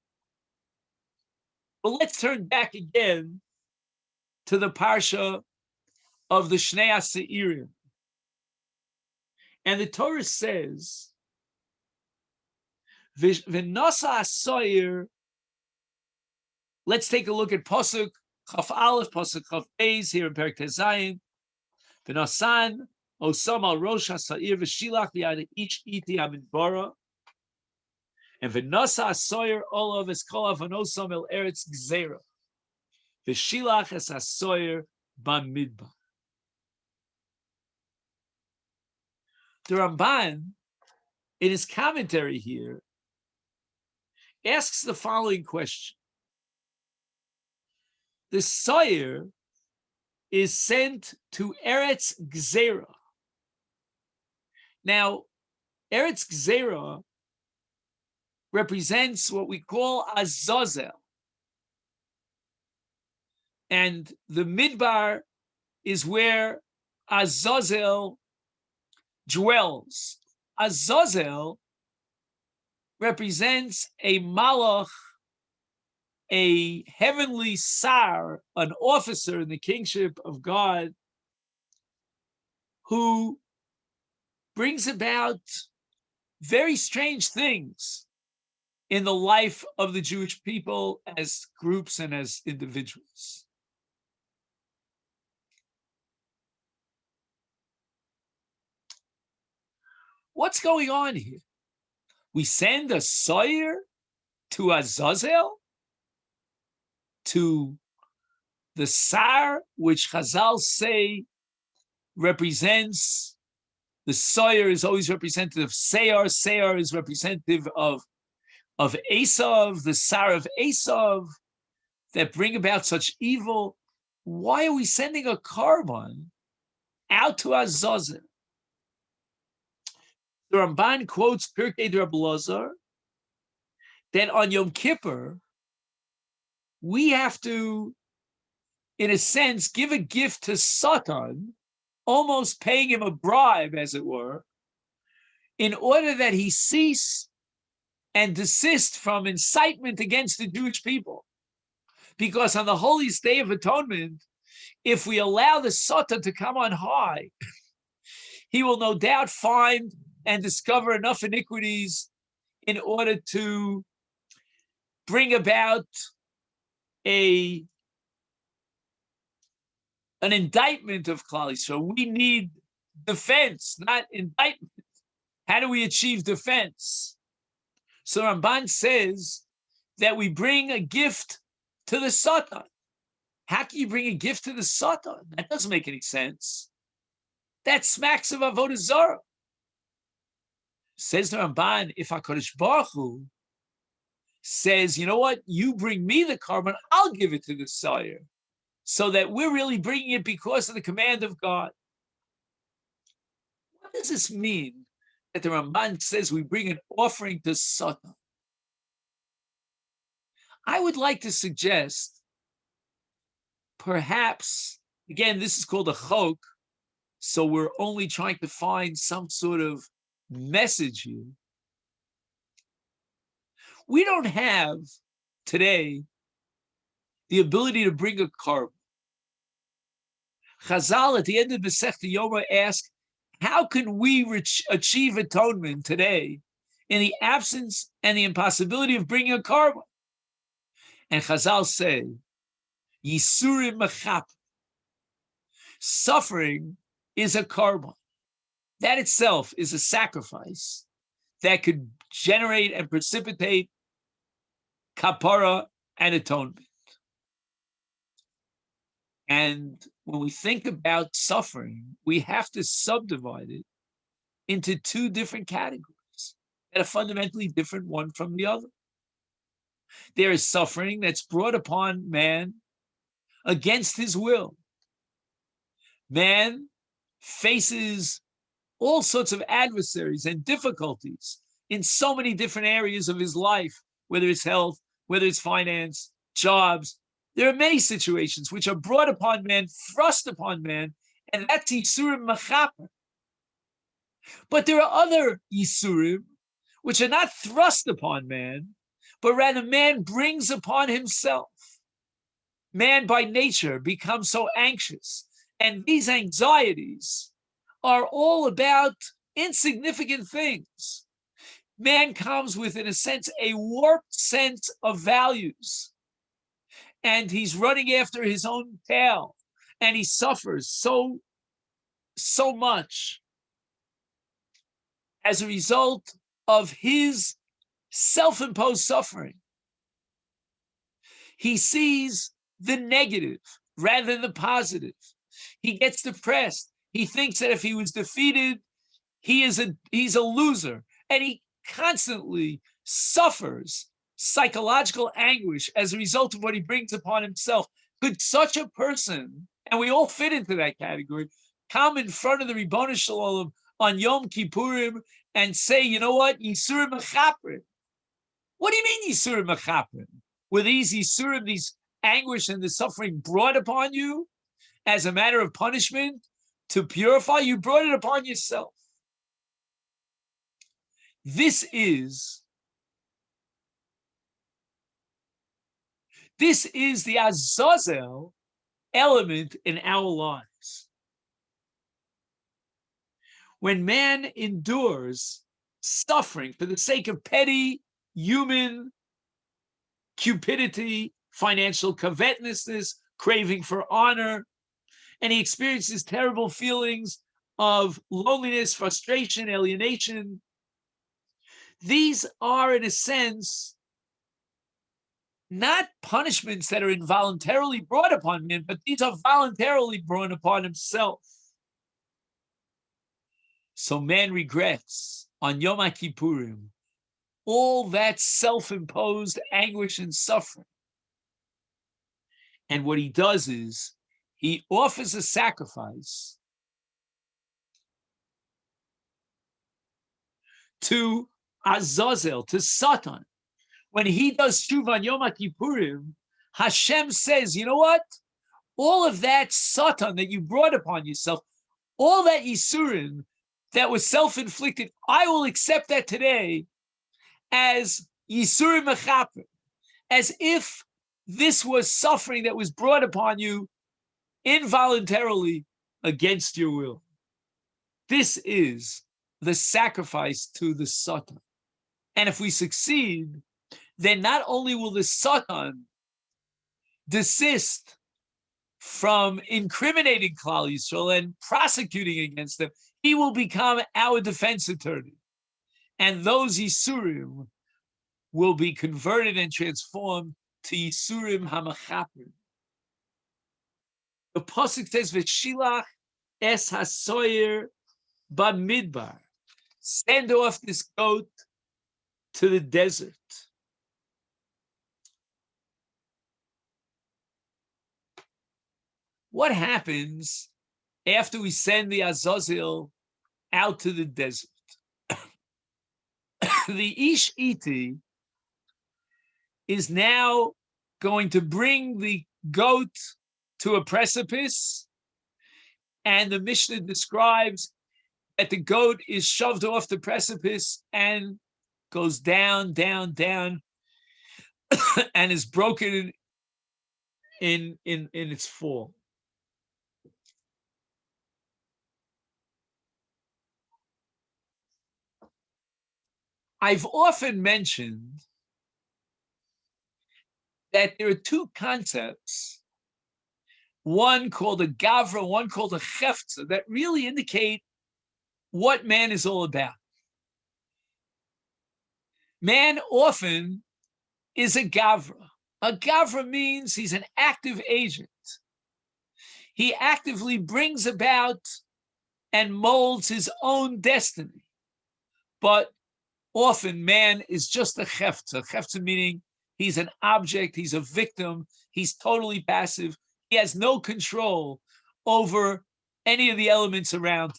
But let's turn back again to the parsha of the Shnei Aseirim. And the Torah says, V'nasa asoyer. Let's take a look at Pasuk Chaf Aleph, Pasuk Chaf Beis here in Perek Tezayin. V'nasan osam al rosh hasair v'shilach v'yad ish iti hamidbara. And v'nasa asoyer olav es kol avanosam el eretz gzeira. V'shilach es asoyer bamidbar. The Ramban, in his commentary here, asks the following question. The Soyer is sent to Eretz Gzeira. Now, Eretz Gzeira represents what we call Azazel. And the Midbar is where Azazel dwells. Azazel represents a malach, a heavenly sar, an officer in the kingship of God, who brings about very strange things in the life of the Jewish people as groups and as individuals. What's going on here? We send a Soyer to Azazel, to the Sar, which Chazal say represents, the Soyer is always representative of Seyar. Seyar is representative of Esav, the Sar of Esav, that bring about such evil. Why are we sending a carbon out to Azazel? The Ramban quotes Pirkei Rabbi Elazar that on Yom Kippur, we have to, in a sense, give a gift to Satan, almost paying him a bribe, as it were, in order that he cease and desist from incitement against the Jewish people. Because on the holiest day of atonement, if we allow the Satan to come on high, he will no doubt find and discover enough iniquities in order to bring about an indictment of Klal Yisrael. We need defense, not indictment. How do we achieve defense? So Ramban says that we bring a gift to the Satan. How can you bring a gift to the Satan? That doesn't make any sense. That smacks of avodah zarah. Says the Ramban, if HaKadosh Baruch Hu says, you know what, you bring me the carbon, I'll give it to the sire, so that we're really bringing it because of the command of God. What does this mean that the Ramban says we bring an offering to Satan? I would like to suggest, perhaps, again, this is called a chok, so we're only trying to find some sort of message here. We don't have today the ability to bring a carbon. Chazal at the end of Masechta Yoma ask, how can we achieve atonement today in the absence and the impossibility of bringing a carbon? And Chazal say, Yisurim mechap. Suffering is a carbon. That itself is a sacrifice that could generate and precipitate kapara and atonement. And when we think about suffering, we have to subdivide it into two different categories that are fundamentally different one from the other. There is suffering that's brought upon man against his will. Man faces all sorts of adversaries and difficulties in so many different areas of his life, whether it's health, whether it's finance, jobs. There are many situations which are brought upon man, thrust upon man, and that's Yisurim Machaper. But there are other Yisurim which are not thrust upon man, but rather man brings upon himself. Man by nature becomes so anxious, and these anxieties are all about insignificant things. Man comes with, in a sense, a warped sense of values, and he's running after his own tail, and he suffers so much as a result of his self-imposed suffering. He sees the negative rather than the positive. He gets depressed. He thinks that if he was defeated, he's a loser, and he constantly suffers psychological anguish as a result of what he brings upon himself. Could such a person, and we all fit into that category, come in front of the Ribono Shel Olam on Yom Kippurim and say, you know what, Yisurim Mechaprim? What do you mean Yisurim Mechaprim? Were these Yisurim, these anguish and the suffering brought upon you as a matter of punishment to purify? You brought it upon yourself. This is the Azazel element in our lives. When man endures suffering for the sake of petty human cupidity, financial covetousness, craving for honor, and he experiences terrible feelings of loneliness, frustration, alienation, these are, in a sense, not punishments that are involuntarily brought upon man, but these are voluntarily brought upon himself. So man regrets on Yom Kippurim all that self-imposed anguish and suffering. And what he does is he offers a sacrifice to Azazel, to Satan. When he does Shuva on Yom Kippurim, Hashem says, you know what? All of that Satan that you brought upon yourself, all that Yisurim that was self-inflicted, I will accept that today as Yisurim Mechaper, as if this was suffering that was brought upon you involuntarily against your will. This is the sacrifice to the Satan. And if we succeed, then not only will the Satan desist from incriminating Klal Yisrael and prosecuting against them, he will become our defense attorney. And those Yisurim will be converted and transformed to Yisurim HaMachapim. The Pasuk says, V'shilach Es hasoyer bamidbar. Send off this goat to the desert. What happens after we send the Azazel out to the desert? The Ish Iti is now going to bring the goat to a precipice, and the Mishnah describes that the goat is shoved off the precipice and goes down, down, down, and is broken in its fall. I've often mentioned that there are two concepts, one called a gavra, one called a cheftza, that really indicate what man is all about. Man often is a gavra. A gavra means he's an active agent. He actively brings about and molds his own destiny. But often man is just a cheftza. Cheftza meaning he's an object, he's a victim, he's totally passive. He has no control over any of the elements around him.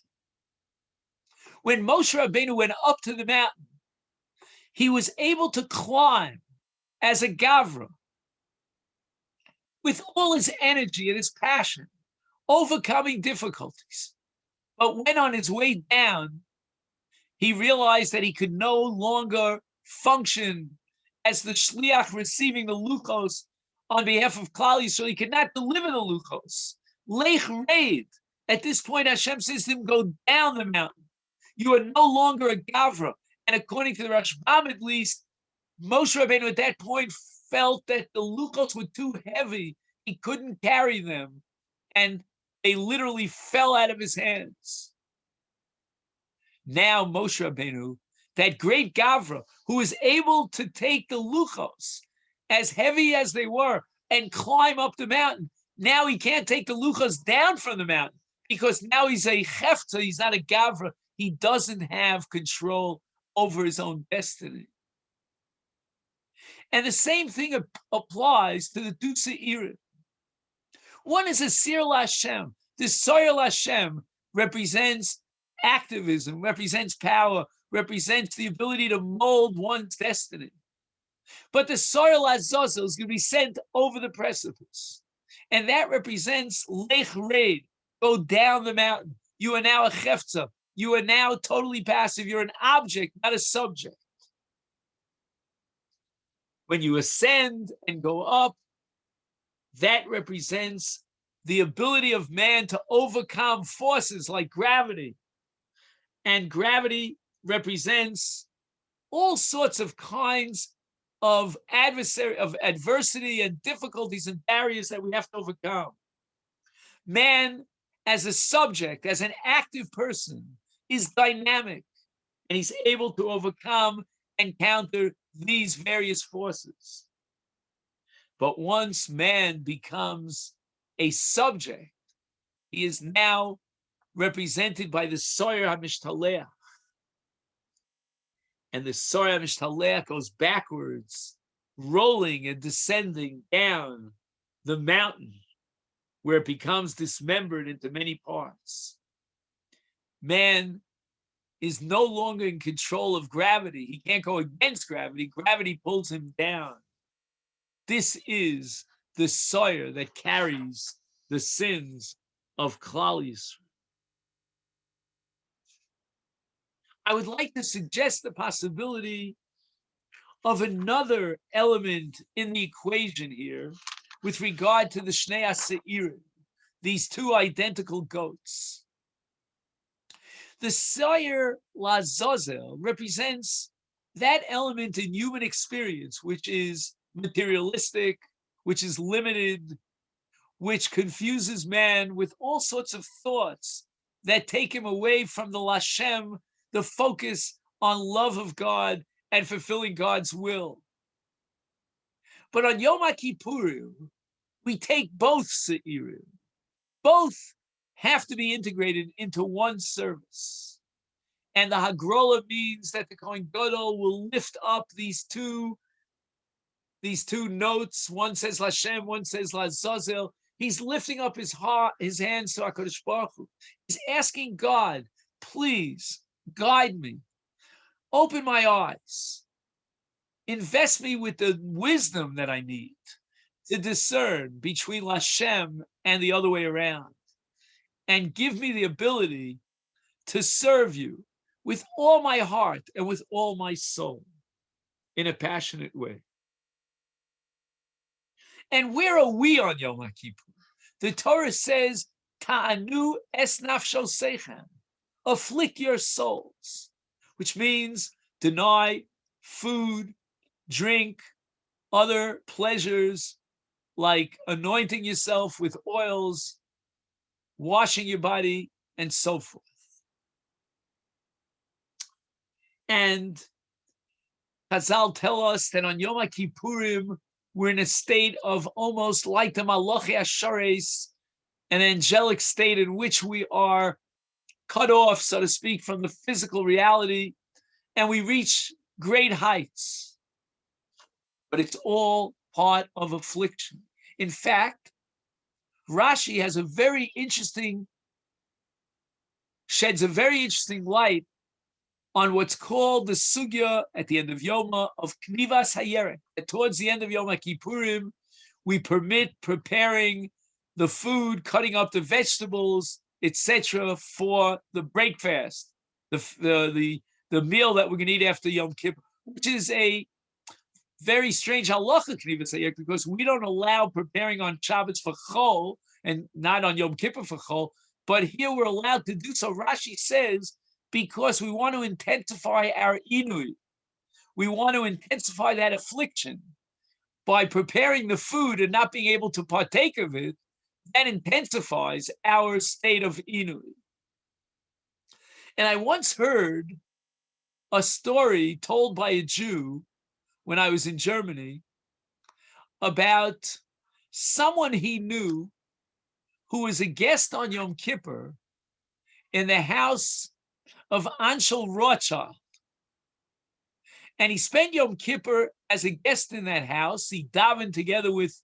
When Moshe Rabbeinu went up to the mountain, he was able to climb as a gavra with all his energy and his passion, overcoming difficulties. But when on his way down, he realized that he could no longer function as the shliach receiving the luchos on behalf of Klal Yisrael. He could not deliver the luchos. Lech reid. At this point, Hashem says to him, go down the mountain. You are no longer a gavra. And according to the Rashbam, at least, Moshe Rabbeinu at that point felt that the luchos were too heavy. He couldn't carry them. And they literally fell out of his hands. Now Moshe Rabbeinu, that great gavra, who was able to take the luchos, as heavy as they were, and climb up the mountain, now he can't take the luchos down from the mountain, because now he's a cheftza, he's not a gavra. He doesn't have control over his own destiny. And the same thing applies to the two se'irim. One is a sir Lashem. The sir Lashem represents activism, represents power, represents the ability to mold one's destiny. But the sir Lazazel is going to be sent over the precipice. And that represents lech reid, go down the mountain. You are now a cheftza. You are now totally passive. You're an object, not a subject. When you ascend and go up, that represents the ability of man to overcome forces like gravity. And gravity represents all sorts of kinds of adversity and difficulties and barriers that we have to overcome. Man, as a subject, as an active person, is dynamic, and he's able to overcome and counter these various forces. But once man becomes a subject, he is now represented by the Soyer HaMishtalech. And the Soyer HaMishtalech goes backwards, rolling and descending down the mountain, where it becomes dismembered into many parts. Man is no longer in control of gravity. He can't go against gravity. Gravity pulls him down. This is the Soyer that carries the sins of Klal Yisrael. I would like to suggest the possibility of another element in the equation here with regard to the Shnei HaSe'irim, these two identical goats. The Soyer Lazazel represents that element in human experience which is materialistic, which is limited, which confuses man with all sorts of thoughts that take him away from the Lashem, the focus on love of God and fulfilling God's will. But on Yom HaKippurim, we take both Se'irim. Both have to be integrated into one service. And the Hagrola means that the Kohen Gadol will lift up these two notes. One says Lashem, one says Lazazel. He's lifting up his heart, his hands to HaKadosh Baruch Hu. He's asking God, please guide me, open my eyes, invest me with the wisdom that I need to discern between Lashem and the other way around, and give me the ability to serve you with all my heart and with all my soul in a passionate way. And where are we on Yom Kippur? The Torah says, Ta'anu es nafsho seichem, afflict your souls, which means deny food, drink, other pleasures like anointing yourself with oils, washing your body, and so forth. And Chazal tell us that on Yom Kippurim, we're in a state of almost like the Malachi Ashares, an angelic state in which we are cut off, so to speak, from the physical reality, and we reach great heights. But it's all part of affliction. In fact, Rashi has sheds a very interesting light on what's called the sugya at the end of Yoma of Knivas Hayerek. Towards the end of Yom Kippurim, we permit preparing the food, cutting up the vegetables, etc., for the breakfast, the meal that we're going to eat after Yom Kippur, which is a very strange halacha Knivas Hayerek, because we don't allow preparing on Shabbos for Chol and not on Yom Kippur for Chol, but here we're allowed to do so. Rashi says, because we want to intensify our inui. We want to intensify that affliction by preparing the food and not being able to partake of it. That intensifies our state of inui. And I once heard a story told by a Jew when I was in Germany about someone he knew who was a guest on Yom Kippur in the house of Anshel Rothschild. And he spent Yom Kippur as a guest in that house. He davened together with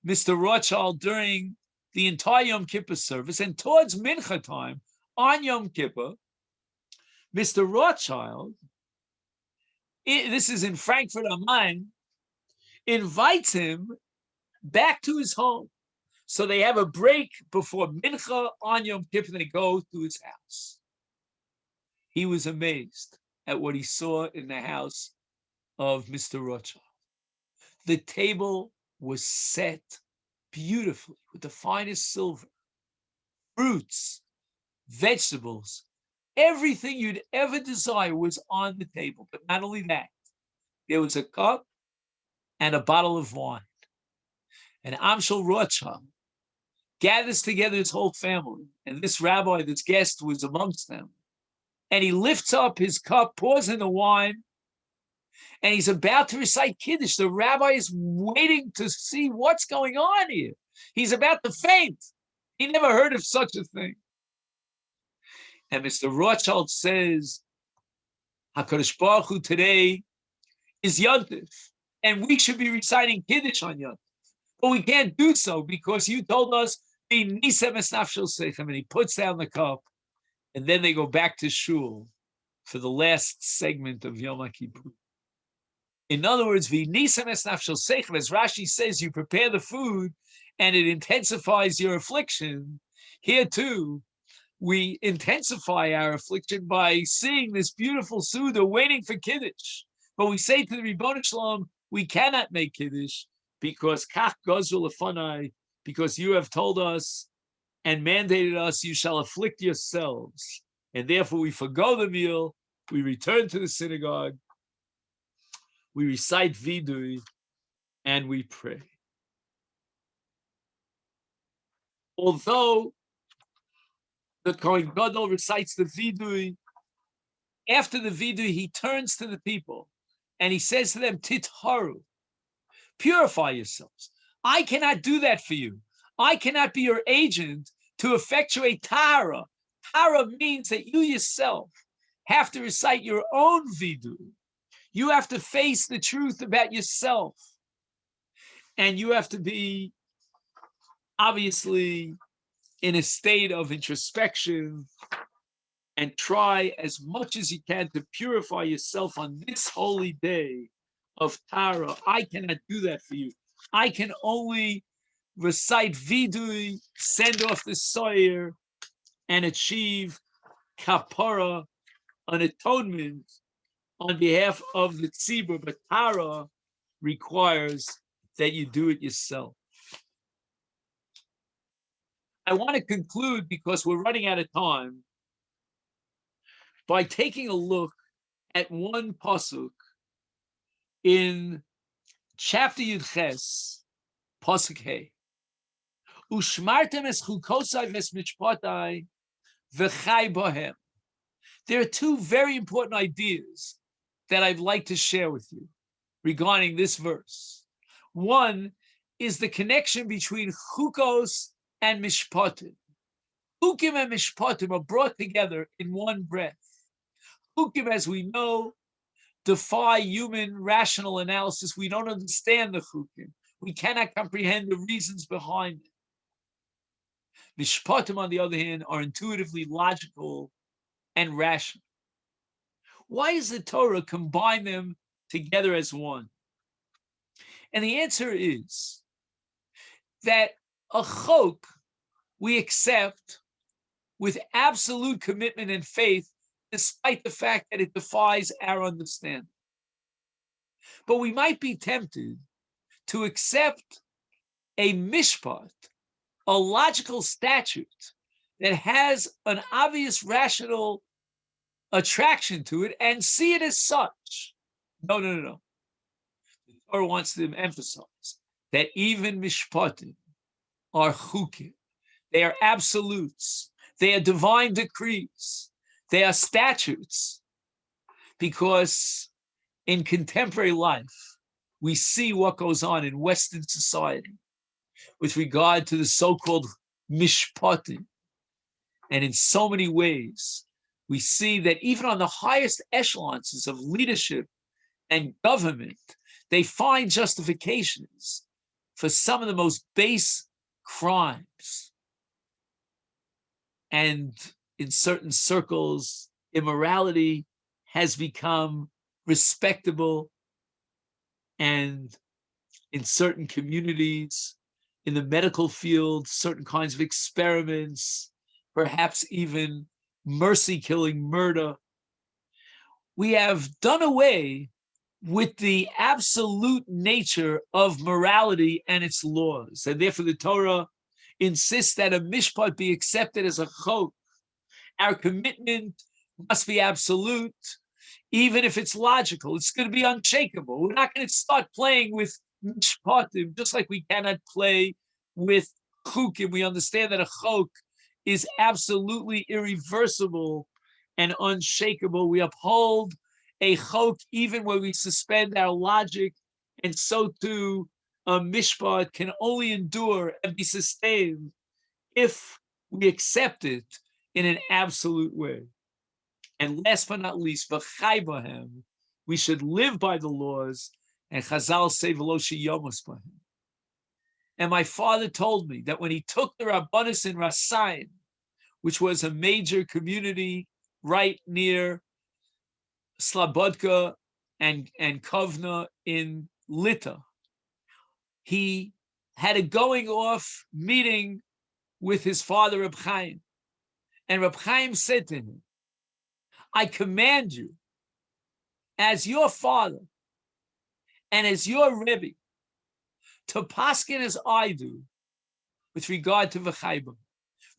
Mr. Rothschild during the entire Yom Kippur service. And towards Mincha time on Yom Kippur, Mr. Rothschild, this is in Frankfurt am Main, invites him back to his home. So they have a break before Mincha on Yom Kippur, and they go to his house. He was amazed at what he saw in the house of Mr. Rothschild. The table was set beautifully with the finest silver, fruits, vegetables, everything you'd ever desire was on the table. But not only that, there was a cup and a bottle of wine. And Amshel Rothschild gathers together his whole family, and this rabbi, this guest, was amongst them. And he lifts up his cup, pours in the wine, and he's about to recite Kiddush. The rabbi is waiting to see what's going on here. He's about to faint. He never heard of such a thing. And Mr. Rothschild says, HaKadosh Baruch Hu today is Yontif, and we should be reciting Kiddush on Yontif. But we can't do so because you told us, and he puts down the cup. And then they go back to shul for the last segment of Yom Kippur. In other words, as Rashi says, you prepare the food and it intensifies your affliction. Here too, we intensify our affliction by seeing this beautiful Suda waiting for Kiddush. But we say to the Ribbon Shalom, we cannot make Kiddush because Kach Gozul Lefanai, because you have told us and mandated us, you shall afflict yourselves. And therefore we forgo the meal, we return to the synagogue, we recite Vidui, and we pray. Although the Kohen Gadol recites the Vidui, after the Vidui, he turns to the people and he says to them, Titharu, purify yourselves. I cannot do that for you. I cannot be your agent to effectuate Tara. Tara means that you yourself have to recite your own vidu. You have to face the truth about yourself. And you have to be obviously in a state of introspection and try as much as you can to purify yourself on this holy day of Tara. I cannot do that for you. I can only recite vidui, send off the soyer, and achieve kapara, an atonement on behalf of the tzibur. But Tara requires that you do it yourself. I want to conclude, because we're running out of time, by taking a look at one pasuk in chapter Yud Ches, pasuk Hey. Ushmartem es chukosai ves mishpatai v'chai bohem. There are two very important ideas that I'd like to share with you regarding this verse. One is the connection between chukos and mishpatim. Chukim and mishpatim are brought together in one breath. Chukim, as we know, defy human rational analysis. We don't understand the chukim. We cannot comprehend the reasons behind it. Mishpatim, on the other hand, are intuitively logical and rational. Why does the Torah combine them together as one? And the answer is that a chok we accept with absolute commitment and faith, despite the fact that it defies our understanding. But we might be tempted to accept a mishpat, a logical statute that has an obvious rational attraction to it, and see it as such. No. The Torah wants to emphasize that even mishpatim are chukim. They are absolutes. They are divine decrees. They are statutes, because in contemporary life, we see what goes on in Western society with regard to the so-called mishpatim. And in so many ways, we see that even on the highest echelons of leadership and government, they find justifications for some of the most base crimes. And in certain circles, immorality has become respectable. And in certain communities, in the medical field, certain kinds of experiments, perhaps even mercy killing, murder. We have done away with the absolute nature of morality and its laws. And therefore the Torah insists that a mishpat be accepted as a chok. Our commitment must be absolute, even if it's logical. It's going to be unshakable. We're not going to start playing with mishpatim, just like we cannot play with chukim. We understand that a chok is absolutely irreversible and unshakable. We uphold a chok even when we suspend our logic, and so too a mishpat can only endure and be sustained if we accept it in an absolute way. And last but not least, v'chai b'hem, we should live by the laws, and Chazal say v'lo sheyomus b'hem. And my father told me that when he took the Rabbanis in Rasaim, which was a major community right near Slobodka and Kovna in Lita, he had a going off meeting with his father, Reb Chaim. And Reb Chaim said to him, I command you, as your father and as your Rebbe, to paskin as I do with regard to v'chai.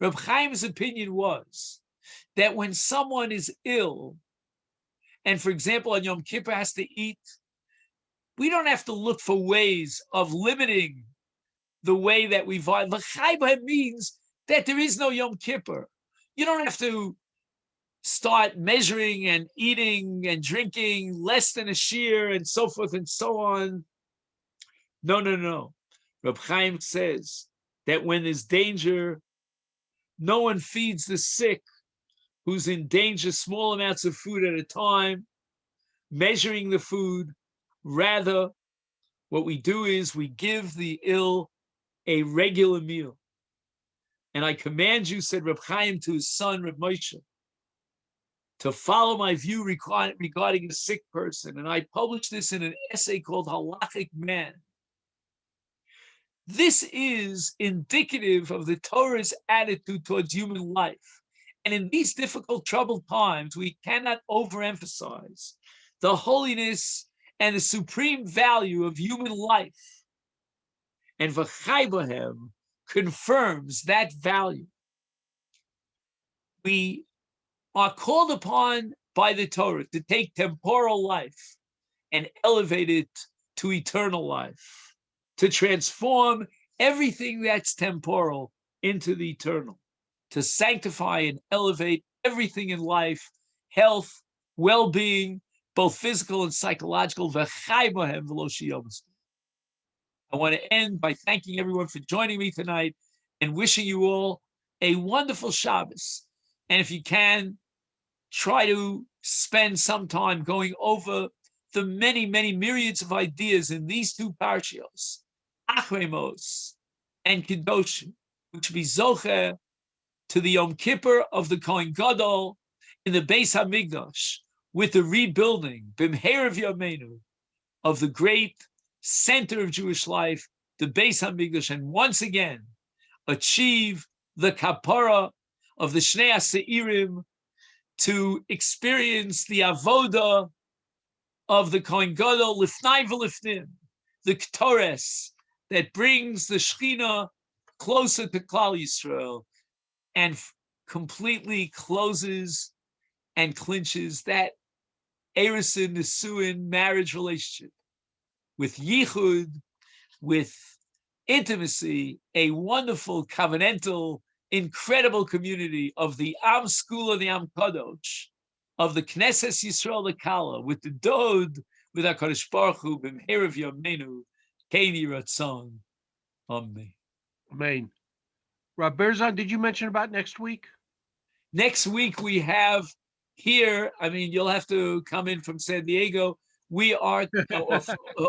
Reb Chaim's opinion was that when someone is ill, and for example, on Yom Kippur has to eat, we don't have to look for ways of limiting the way that we violate. V'chai means that there is no Yom Kippur. You don't have to start measuring and eating and drinking less than a shear and so forth and so on. No. Reb Chaim says that when there's danger, No one feeds the sick who's in danger small amounts of food at a time, measuring the food. Rather, what we do is we give the ill a regular meal. And I command you, said Reb Chaim to his son, Reb Moshe, to follow my view regarding a sick person. And I published this in an essay called Halachic Man. This is indicative of the Torah's attitude towards human life. And in these difficult, troubled times, we cannot overemphasize the holiness and the supreme value of human life. And V'chai Bohem confirms that value. We are called upon by the Torah to take temporal life and elevate it to eternal life, to transform everything that's temporal into the eternal, to sanctify and elevate everything in life, health, well-being, both physical and psychological. I want to end by thanking everyone for joining me tonight and wishing you all a wonderful Shabbos. And if you can, try to spend some time going over the many, many myriads of ideas in these two parshios, Achrei and Kedoshim, which be Zocher to the Yom Kippur of the Kohen Gadol in the Beis HaMikdash, with the rebuilding, B'mheirav Yameinu, of the great center of Jewish life, the Beis HaMikdash, and once again achieve the kapara of the Shnei HaSeirim, to experience the avoda of the Kohen Gadol, lifnai v'lifnim, the Ketores that brings the Shechina closer to Klal Yisrael and completely closes and clinches that Erusin, Nisuin marriage relationship with Yichud, with intimacy, a wonderful covenantal incredible community of the Am Skula, the Am Kadosh, of the Knesset Yisrael Lekala, with the Dod, with HaKadosh Baruch Hu, B'mheirav Yameinu, Keini Ratzon. Amen. Amen. Rav Berzon, did you mention about next week? Next week we have here, I mean, you'll have to come in from San Diego. We are,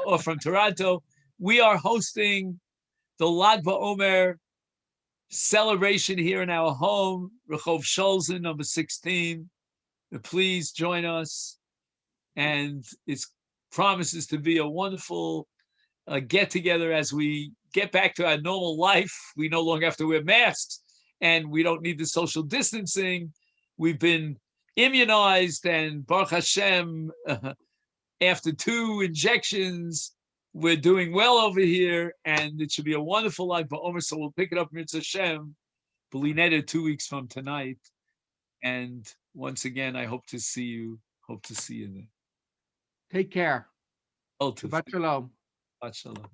or from Toronto, we are hosting the Lag BaOmer celebration here in our home, Rehov Sholzin, number 16. Please join us. And it promises to be a wonderful get together as we get back to our normal life. We no longer have to wear masks and we don't need the social distancing. We've been immunized, and Baruch Hashem, after 2 injections, we're doing well over here, and it should be a wonderful Lag BaOmer. So we'll pick it up, Mitzvah Hashem, B'lineda 2 weeks from tonight. And once again, I hope to see you. Hope to see you there. Take care. Shabbat Shalom. Shabbat Shalom.